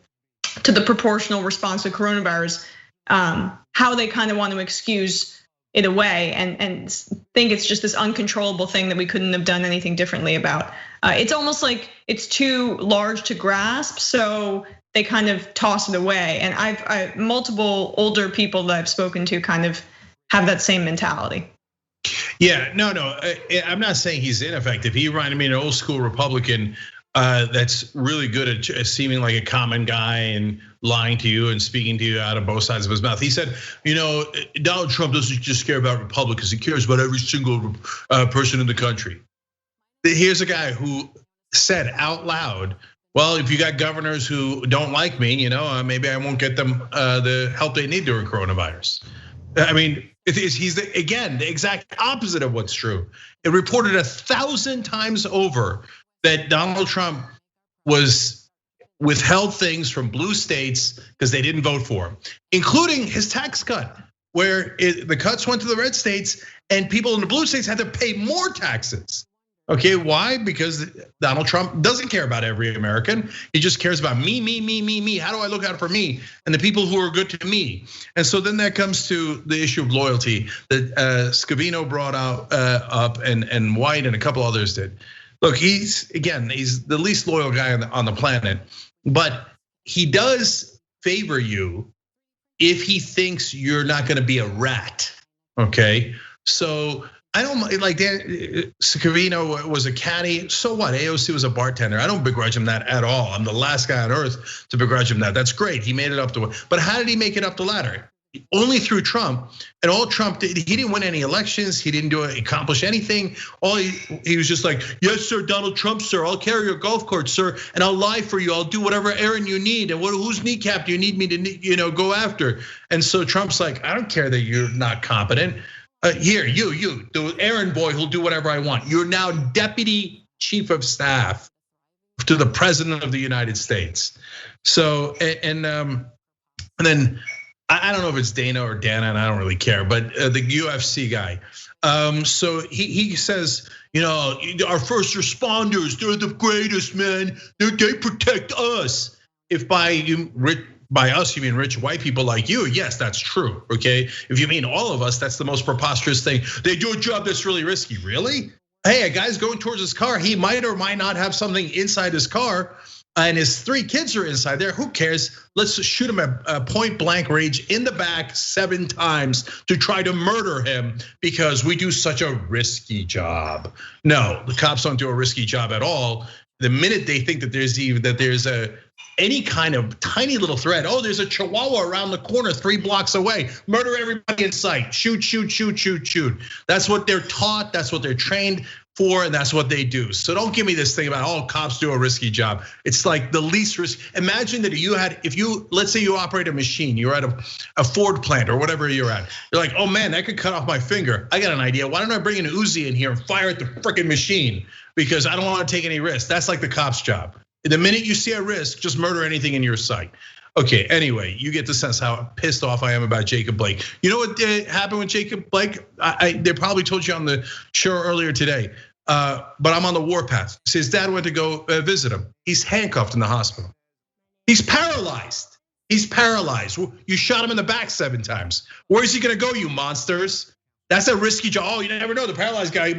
to the proportional response to coronavirus, how they kind of want to excuse it away and think it's just this uncontrollable thing that we couldn't have done anything differently about. It's almost like it's too large to grasp, so they kind of toss it away. And I've multiple older people that I've spoken to kind of have that same mentality. Yeah, no, I'm not saying he's ineffective. He reminded me of an old school Republican that's really good at seeming like a common guy and lying to you and speaking to you out of both sides of his mouth. He said, Donald Trump doesn't just care about Republicans, he cares about every single person in the country. Here's a guy who said out loud, well, if you got governors who don't like me, maybe I won't get them the help they need during coronavirus. I mean, he's the exact opposite of what's true. It reported 1,000 times over that Donald Trump was withheld things from blue states because they didn't vote for him, including his tax cut, where the cuts went to the red states and people in the blue states had to pay more taxes. Okay, why? Because Donald Trump doesn't care about every American. He just cares about me, me, me, me, me. How do I look out for me and the people who are good to me? And so then that comes to the issue of loyalty that Scavino brought up and White and a couple others did. Look, he's the least loyal guy on the planet, but he does favor you if he thinks you're not going to be a rat. Okay, so I don't like that. Scavino was a caddy. So what? AOC was a bartender. I don't begrudge him that at all. I'm the last guy on earth to begrudge him that. That's great. He made it up the. But how did he make it up the ladder? Only through Trump. And all Trump did, he didn't win any elections. He didn't accomplish anything. All he was just like, yes, sir, Donald Trump, sir. I'll carry your golf cart, sir, and I'll lie for you. I'll do whatever errand you need. And whose kneecap do you need me to, go after? And so Trump's like, I don't care that you're not competent. Here, you, the errand boy who'll do whatever I want. You're now deputy chief of staff to the president of the United States. So, and then I don't know if it's Dana or Dana, and I don't really care, but the UFC guy. So he says, our first responders, they're the greatest, man. They protect us. If by us, you mean rich white people like you? Yes, that's true, okay? If you mean all of us, that's the most preposterous thing. They do a job that's really risky, really? Hey, a guy's going towards his car. He might or might not have something inside his car, and his 3 kids are inside there. Who cares? Let's shoot him at point blank range in the back 7 times to try to murder him because we do such a risky job. No, the cops don't do a risky job at all. The minute they think that there's any kind of tiny little threat. Oh, there's a chihuahua around the corner 3 blocks away. Murder everybody in sight. Shoot, shoot, shoot, shoot, shoot. That's what they're taught. That's what they're trained for, and that's what they do. So don't give me this thing about, cops do a risky job. It's like the least risk. Imagine that let's say you operate a machine, you're at a Ford plant or whatever you're at. You're like, oh man, that could cut off my finger. I got an idea. Why don't I bring an Uzi in here and fire at the freaking machine? Because I don't want to take any risks. That's like the cop's job. The minute you see a risk, just murder anything in your sight. Okay, anyway, you get the sense how pissed off I am about Jacob Blake. You know what happened with Jacob Blake? They probably told you on the show earlier today, but I'm on the warpath. His dad went to go visit him. He's handcuffed in the hospital. He's paralyzed. He's paralyzed. You shot him in the back 7 times. Where's he gonna go, you monsters? That's a risky job. Oh, you never know. The paralyzed guy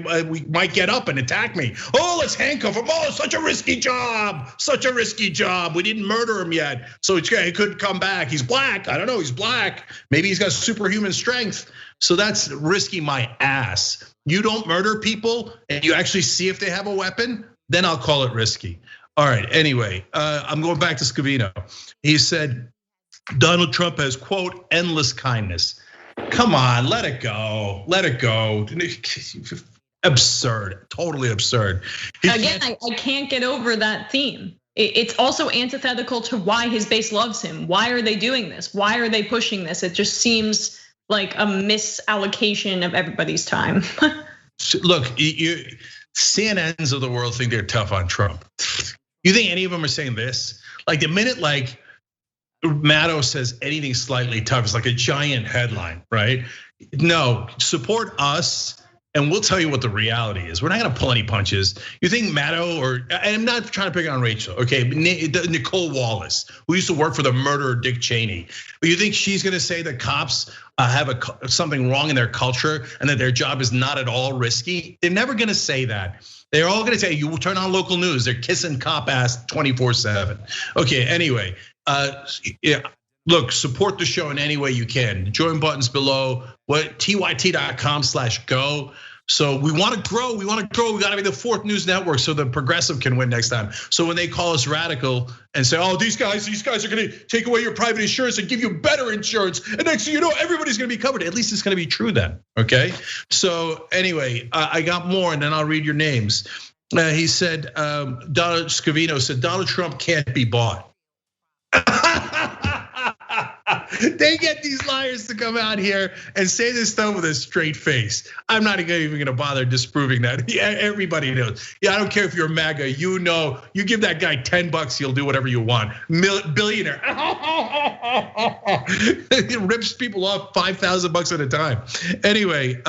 might get up and attack me. Oh, let's handcuff him. Oh, such a risky job. Such a risky job. We didn't murder him yet. So he could come back. He's black. I don't know. He's black. Maybe he's got superhuman strength. So that's risky my ass. You don't murder people and you actually see if they have a weapon, then I'll call it risky. All right, anyway, I'm going back to Scavino. He said, Donald Trump has, quote, endless kindness. Come on, let it go. Let it go. Absurd, totally absurd. Again, I can't get over that theme. It's also antithetical to why his base loves him. Why are they doing this? Why are they pushing this? It just seems like a misallocation of everybody's time. Look, CNNs of the world think they're tough on Trump. You think any of them are saying this? Like the minute Maddow says anything slightly tough, it's like a giant headline, right? No, support us and we'll tell you what the reality is. We're not gonna pull any punches. You think Maddow and I'm not trying to pick on Rachel, okay? Nicole Wallace, who used to work for the murderer Dick Cheney. But you think she's gonna say that cops have something wrong in their culture and that their job is not at all risky? They're never gonna say that. They're all gonna say, you turn on local news, they're kissing cop ass 24/7. Okay, anyway. Look, support the show in any way you can. The join buttons below. tyt.com/go. So we want to grow. We got to be the 4th news network so the progressive can win next time. So when they call us radical and say, oh, these guys are going to take away your private insurance and give you better insurance, and next thing you know, everybody's going to be covered. At least it's going to be true then, okay? So anyway, I got more, and then I'll read your names. He said, Donald Scavino said, Donald Trump can't be bought. They get these liars to come out here and say this stuff with a straight face. I'm not even gonna bother disproving that. Yeah, everybody knows. Yeah, I don't care if you're MAGA, you know, you give that guy $10, he'll do whatever you want. Billionaire. It rips people off $5,000 at a time. Anyway,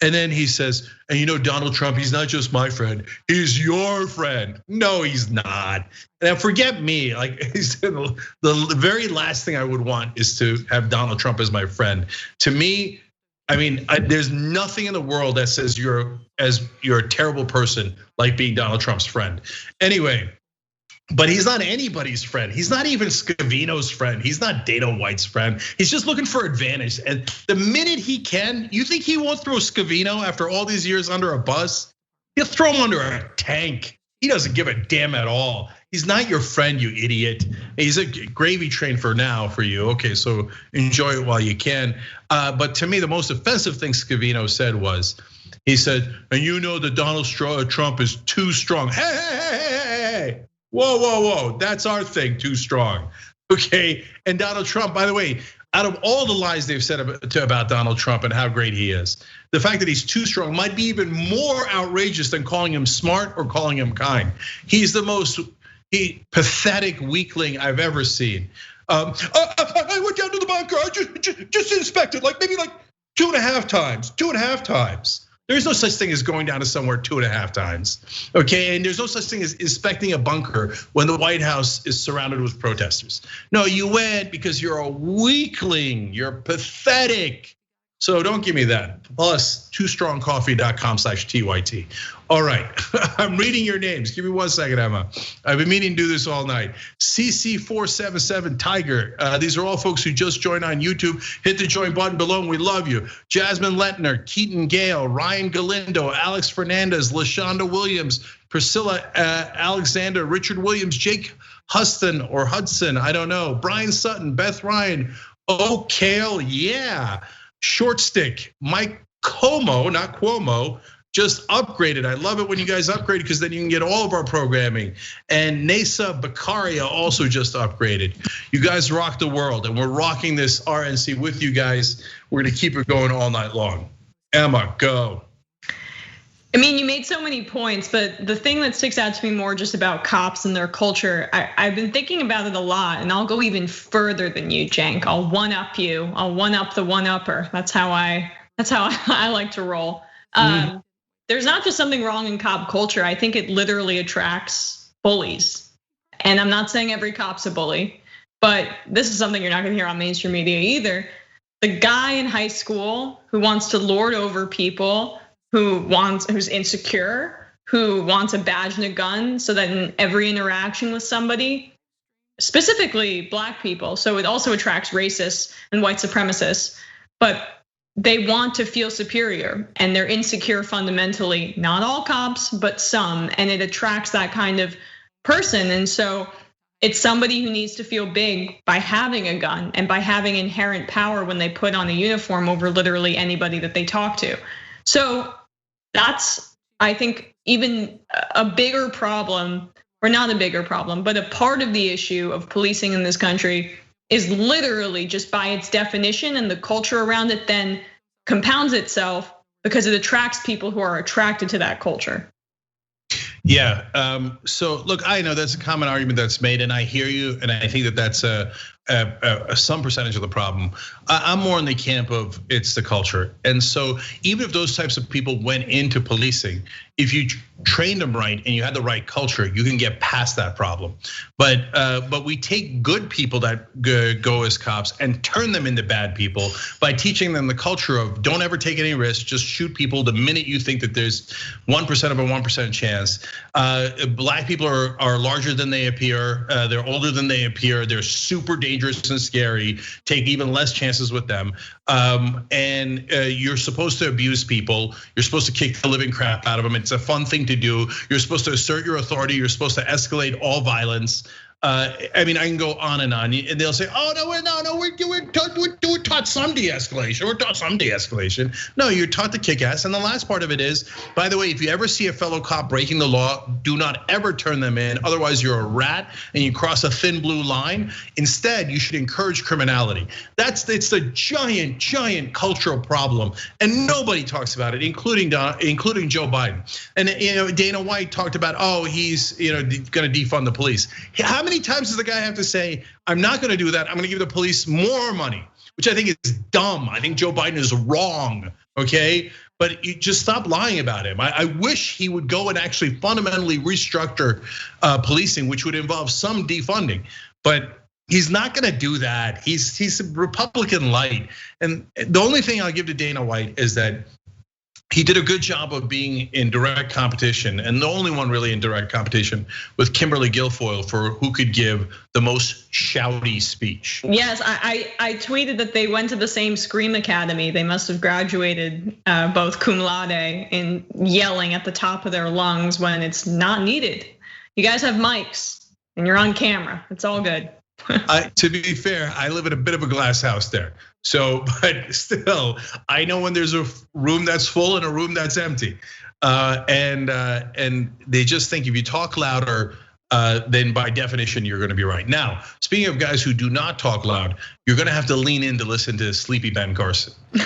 And then he says, and you know, Donald Trump, he's not just my friend, he's your friend. No, he's not. And forget me, like the very last thing I would want is to have Donald Trump as my friend. To me, I mean, there's nothing in the world that says you're a terrible person like being Donald Trump's friend. Anyway, but he's not anybody's friend. He's not even Scavino's friend. He's not Dana White's friend. He's just looking for advantage. And the minute he can, you think he won't throw Scavino after all these years under a bus? He'll throw him under a tank. He doesn't give a damn at all. He's not your friend, you idiot. He's a gravy train for now for you. Okay, so enjoy it while you can. But to me, the most offensive thing Scavino said was, he said, and you know that Donald Trump is too strong. Hey. Whoa, that's our thing, too strong. Okay, and Donald Trump, by the way, out of all the lies they've said about Donald Trump and how great he is, the fact that he's too strong might be even more outrageous than calling him smart or calling him kind. He's the most pathetic weakling I've ever seen. I went down to the bunker, I just inspected, maybe 2.5 times. There's no such thing as going down to somewhere 2.5 times, okay? And there's no such thing as inspecting a bunker when the White House is surrounded with protesters. No, you went because you're a weakling, you're pathetic. So don't give me that. Plus, toostrongcoffee.com/TYT. All right, I'm reading your names. Give me 1 second, Emma. I've been meaning to do this all night. CC477 Tiger. These are all folks who just joined on YouTube. Hit the join button below and we love you. Jasmine Lettner, Keaton Gale, Ryan Galindo, Alex Fernandez, LaShonda Williams, Priscilla Alexander, Richard Williams, Jake Hudson, I don't know. Brian Sutton, Beth Ryan, O'Kale, yeah. Short Stick, Mike Como, not Cuomo, just upgraded. I love it when you guys upgrade because then you can get all of our programming. And Nesa Baccaria also just upgraded. You guys rock the world and we're rocking this RNC with you guys. We're gonna keep it going all night long. Emma, go. I mean, you made so many points, but the thing that sticks out to me more just about cops and their culture, I've been thinking about it a lot, and I'll go even further than you, Cenk. I'll one-up you. I'll one-up the one-upper. That's how I like to roll. There's not just something wrong in cop culture. I think it literally attracts bullies. And I'm not saying every cop's a bully, but this is something you're not gonna hear on mainstream media either. The guy in high school who wants to lord over people, who's insecure, who wants a badge and a gun so that in every interaction with somebody, specifically black people, so it also attracts racists and white supremacists, but they want to feel superior and they're insecure fundamentally, not all cops, but some, and it attracts that kind of person. And so it's somebody who needs to feel big by having a gun and by having inherent power when they put on a uniform over literally anybody that they talk to. So that's, I think, even a bigger problem, or not a bigger problem, but a part of the issue of policing in this country is literally just by its definition, and the culture around it then compounds itself because it attracts people who are attracted to that culture. Yeah, so look, I know that's a common argument that's made, and I hear you, and I think that that's some percentage of the problem. I'm more in the camp of it's the culture, and so even if those types of people went into policing, if you trained them right and you had the right culture, you can get past that problem. But we take good people that go as cops and turn them into bad people by teaching them the culture of don't ever take any risks, just shoot people the minute you think that there's 1% of a 1% chance. Black people are larger than they appear. They're older than they appear. They're super dangerous and scary. Take even less chances with them. And you're supposed to abuse people. You're supposed to kick the living crap out of them. It's a fun thing to do. You're supposed to assert your authority. You're supposed to escalate all violence. I mean, I can go on, and they'll say, "Oh no, we're taught some de-escalation. We're taught some de-escalation." No, you're taught to kick ass. And the last part of it is, by the way, if you ever see a fellow cop breaking the law, do not ever turn them in. Otherwise, you're a rat and you cross a thin blue line. Instead, you should encourage criminality. It's a giant cultural problem, and nobody talks about it, including Joe Biden. And Dana White talked about, oh, he's going to defund the police. How many times does the guy have to say, I'm not gonna do that, I'm gonna give the police more money? which I think is dumb. I think Joe Biden is wrong, okay? But you just stop lying about him. I wish he would go and actually fundamentally restructure policing, which would involve some defunding. But he's not going to do that. He's a Republican light. And the only thing I'll give to Dana White is that he did a good job of being in direct competition, and the only one really in direct competition with Kimberly Guilfoyle for who could give the most shouty speech. Yes, I tweeted that they went to the same Scream Academy. They must have graduated both cum laude in yelling at the top of their lungs when it's not needed. You guys have mics and you're on camera. It's all good. To be fair, I live in a bit of a glass house there. So, but still, I know when there's a room that's full and a room that's empty. And they just think if you talk louder, then by definition, you're gonna be right. Now, speaking of guys who do not talk loud, you're gonna have to lean in to listen to Sleepy Ben Carson. The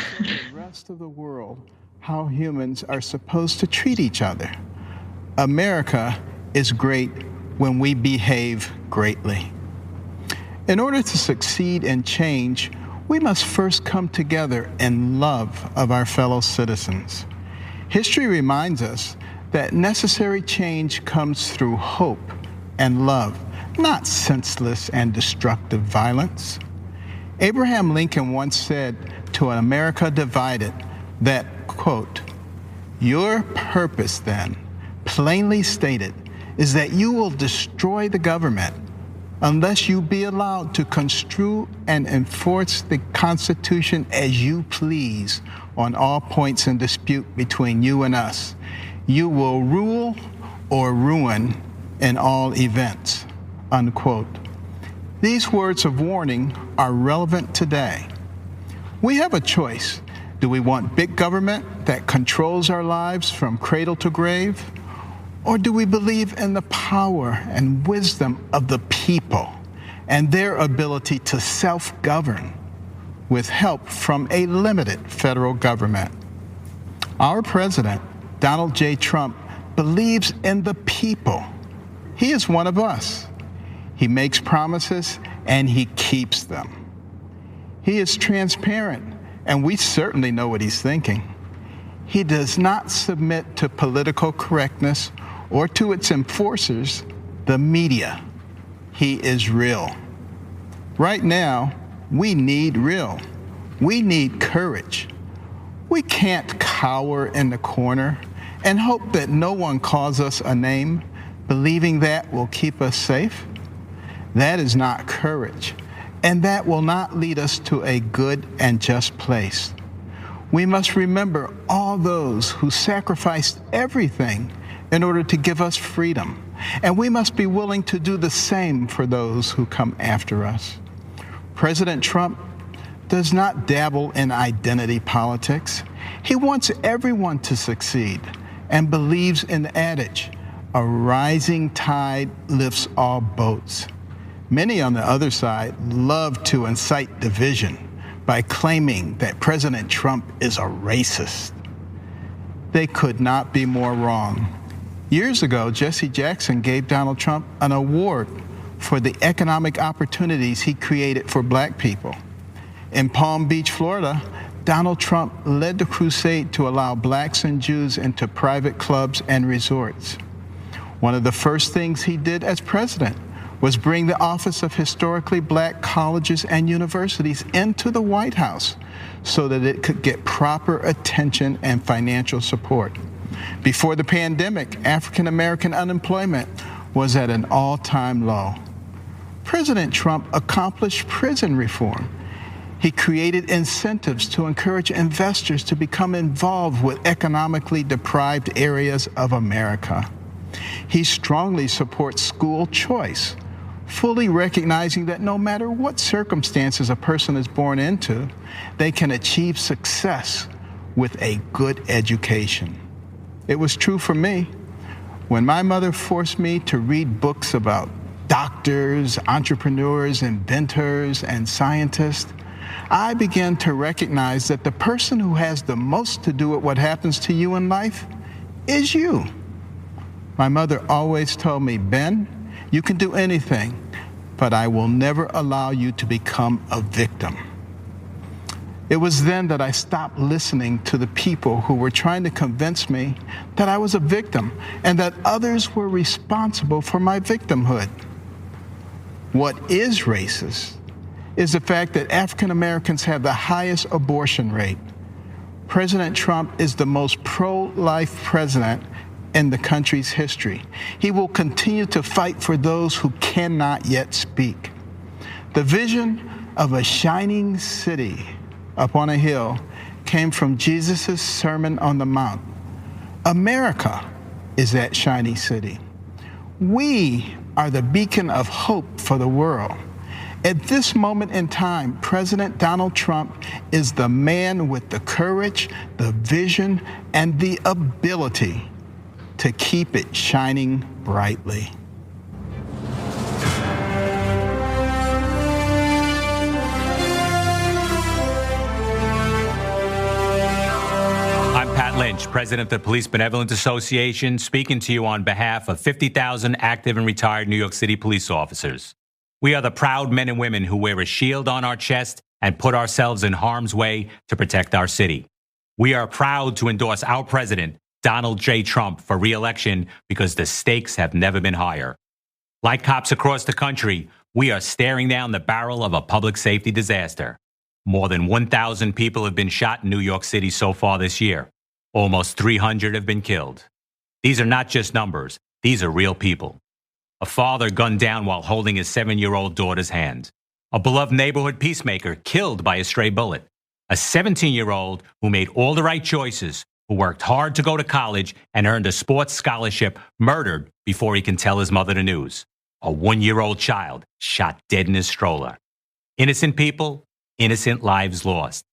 rest of the world, how humans are supposed to treat each other. America is great when we behave greatly. In order to succeed and change, we must first come together in love of our fellow citizens. History reminds us that necessary change comes through hope and love, not senseless and destructive violence. Abraham Lincoln once said to an America divided that, quote, "Your purpose then, plainly stated, is that you will destroy the government unless you be allowed to construe and enforce the Constitution as you please on all points in dispute between you and us. You will rule or ruin in all events," unquote. These words of warning are relevant today. We have a choice. Do we want big government that controls our lives from cradle to grave? Or do we believe in the power and wisdom of the people and their ability to self-govern with help from a limited federal government? Our president, Donald J. Trump, believes in the people. He is one of us. He makes promises and he keeps them. He is transparent, and we certainly know what he's thinking. He does not submit to political correctness or to its enforcers, the media. He is real. Right now, we need real. We need courage. We can't cower in the corner and hope that no one calls us a name, believing that will keep us safe. That is not courage, and that will not lead us to a good and just place. We must remember all those who sacrificed everything in order to give us freedom. And we must be willing to do the same for those who come after us. President Trump does not dabble in identity politics. He wants everyone to succeed and believes in the adage, a rising tide lifts all boats. Many on the other side love to incite division by claiming that President Trump is a racist. They could not be more wrong. Years ago, Jesse Jackson gave Donald Trump an award for the economic opportunities he created for black people. In Palm Beach, Florida, Donald Trump led the crusade to allow blacks and Jews into private clubs and resorts. One of the first things he did as president was bring the Office of Historically Black Colleges and Universities into the White House so that it could get proper attention and financial support. Before the pandemic, African American unemployment was at an all-time low. President Trump accomplished prison reform. He created incentives to encourage investors to become involved with economically deprived areas of America. He strongly supports school choice, fully recognizing that no matter what circumstances a person is born into, they can achieve success with a good education. It was true for me. When my mother forced me to read books about doctors, entrepreneurs, inventors, and scientists, I began to recognize that the person who has the most to do with what happens to you in life is you. My mother always told me, Ben, you can do anything, but I will never allow you to become a victim. It was then that I stopped listening to the people who were trying to convince me that I was a victim and that others were responsible for my victimhood. What is racist is the fact that African Americans have the highest abortion rate. President Trump is the most pro-life president in the country's history. He will continue to fight for those who cannot yet speak. The vision of a shining city upon a hill came from Jesus' Sermon on the Mount. America is that shiny city. We are the beacon of hope for the world. At this moment in time, President Donald Trump is the man with the courage, the vision, and the ability to keep it shining brightly. I'm Pat Lynch, president of the Police Benevolent Association, speaking to you on behalf of 50,000 active and retired New York City police officers. We are the proud men and women who wear a shield on our chest and put ourselves in harm's way to protect our city. We are proud to endorse our president, Donald J. Trump, for re-election because the stakes have never been higher. Like cops across the country, we are staring down the barrel of a public safety disaster. More than 1,000 people have been shot in New York City so far this year. Almost 300 have been killed. These are not just numbers. These are real people. A father gunned down while holding his 7-year-old daughter's hand. A beloved neighborhood peacemaker killed by a stray bullet. A 17-year-old who made all the right choices, who worked hard to go to college and earned a sports scholarship, murdered before he can tell his mother the news. A 1-year-old child shot dead in his stroller. Innocent people, innocent lives lost.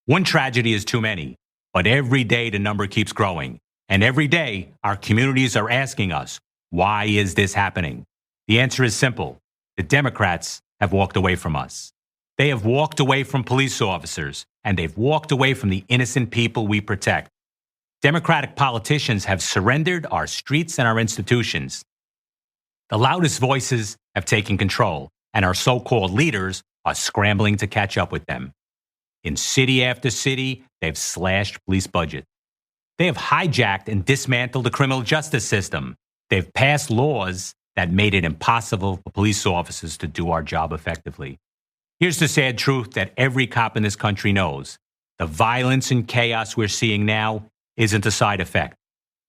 One tragedy is too many, but every day the number keeps growing. And every day our communities are asking us, why is this happening? The answer is simple. The Democrats have walked away from us. They have walked away from police officers, and they've walked away from the innocent people we protect. Democratic politicians have surrendered our streets and our institutions. The loudest voices have taken control, and our so-called leaders are scrambling to catch up with them. In city after city, they've slashed police budgets. They have hijacked and dismantled the criminal justice system. They've passed laws that made it impossible for police officers to do our job effectively. Here's the sad truth that every cop in this country knows. The violence and chaos we're seeing now isn't a side effect.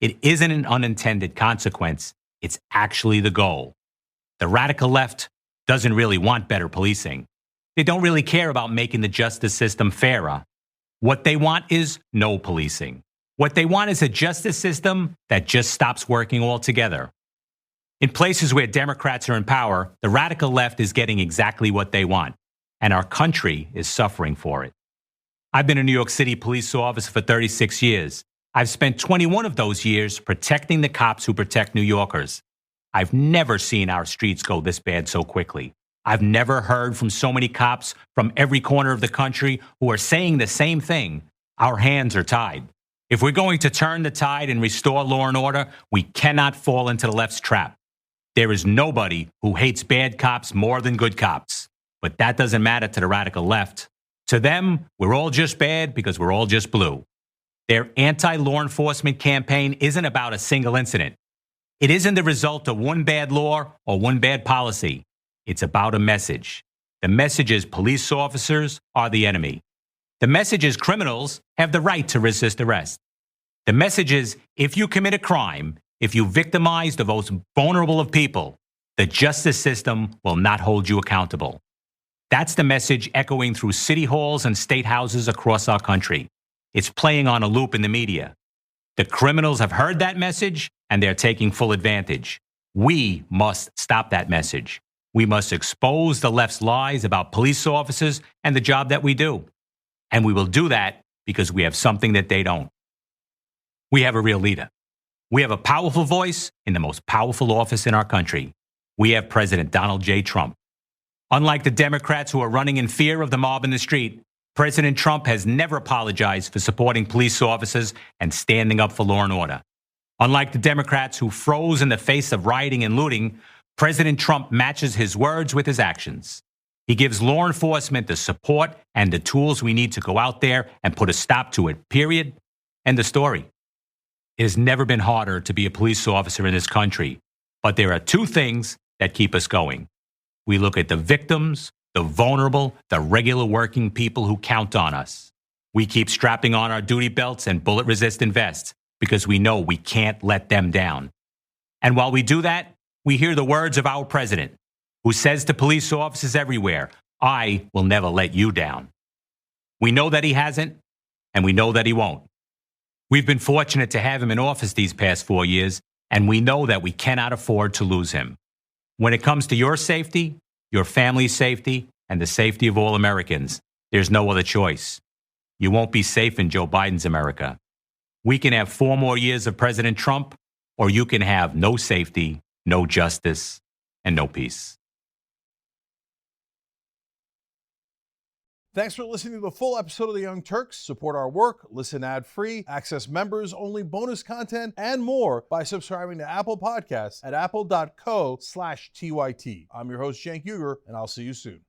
It isn't an unintended consequence. It's actually the goal. The radical left doesn't really want better policing. They don't really care about making the justice system fairer. What they want is no policing. What they want is a justice system that just stops working altogether. In places where Democrats are in power, the radical left is getting exactly what they want, and our country is suffering for it. I've been a New York City police officer for 36 years. I've spent 21 of those years protecting the cops who protect New Yorkers. I've never seen our streets go this bad so quickly. I've never heard from so many cops from every corner of the country who are saying the same thing. Our hands are tied. If we're going to turn the tide and restore law and order, we cannot fall into the left's trap. There is nobody who hates bad cops more than good cops. But that doesn't matter to the radical left. To them, we're all just bad because we're all just blue. Their anti-law enforcement campaign isn't about a single incident. It isn't the result of one bad law or one bad policy. It's about a message. The message is police officers are the enemy. The message is criminals have the right to resist arrest. The message is if you commit a crime, if you victimize the most vulnerable of people, the justice system will not hold you accountable. That's the message echoing through city halls and state houses across our country. It's playing on a loop in the media. The criminals have heard that message and they're taking full advantage. We must stop that message. We must expose the left's lies about police officers and the job that we do. And we will do that because we have something that they don't. We have a real leader. We have a powerful voice in the most powerful office in our country. We have President Donald J. Trump. Unlike the Democrats who are running in fear of the mob in the street, President Trump has never apologized for supporting police officers and standing up for law and order. Unlike the Democrats who froze in the face of rioting and looting, President Trump matches his words with his actions. He gives law enforcement the support and the tools we need to go out there and put a stop to it, period. End of story. It has never been harder to be a police officer in this country, but there are two things that keep us going. We look at the victims, the vulnerable, the regular working people who count on us. We keep strapping on our duty belts and bullet-resistant vests because we know we can't let them down. And while we do that, we hear the words of our president, who says to police officers everywhere, "I will never let you down." We know that he hasn't, and we know that he won't. We've been fortunate to have him in office these past 4 years, and we know that we cannot afford to lose him. When it comes to your safety, your family's safety, and the safety of all Americans, there's no other choice. You won't be safe in Joe Biden's America. We can have 4 more years of President Trump, or you can have no safety, no justice, and no peace. Thanks for listening to the full episode of The Young Turks. Support our work, listen ad-free, access members-only bonus content, and more by subscribing to Apple Podcasts at apple.co/TYT. I'm your host, Cenk, and I'll see you soon.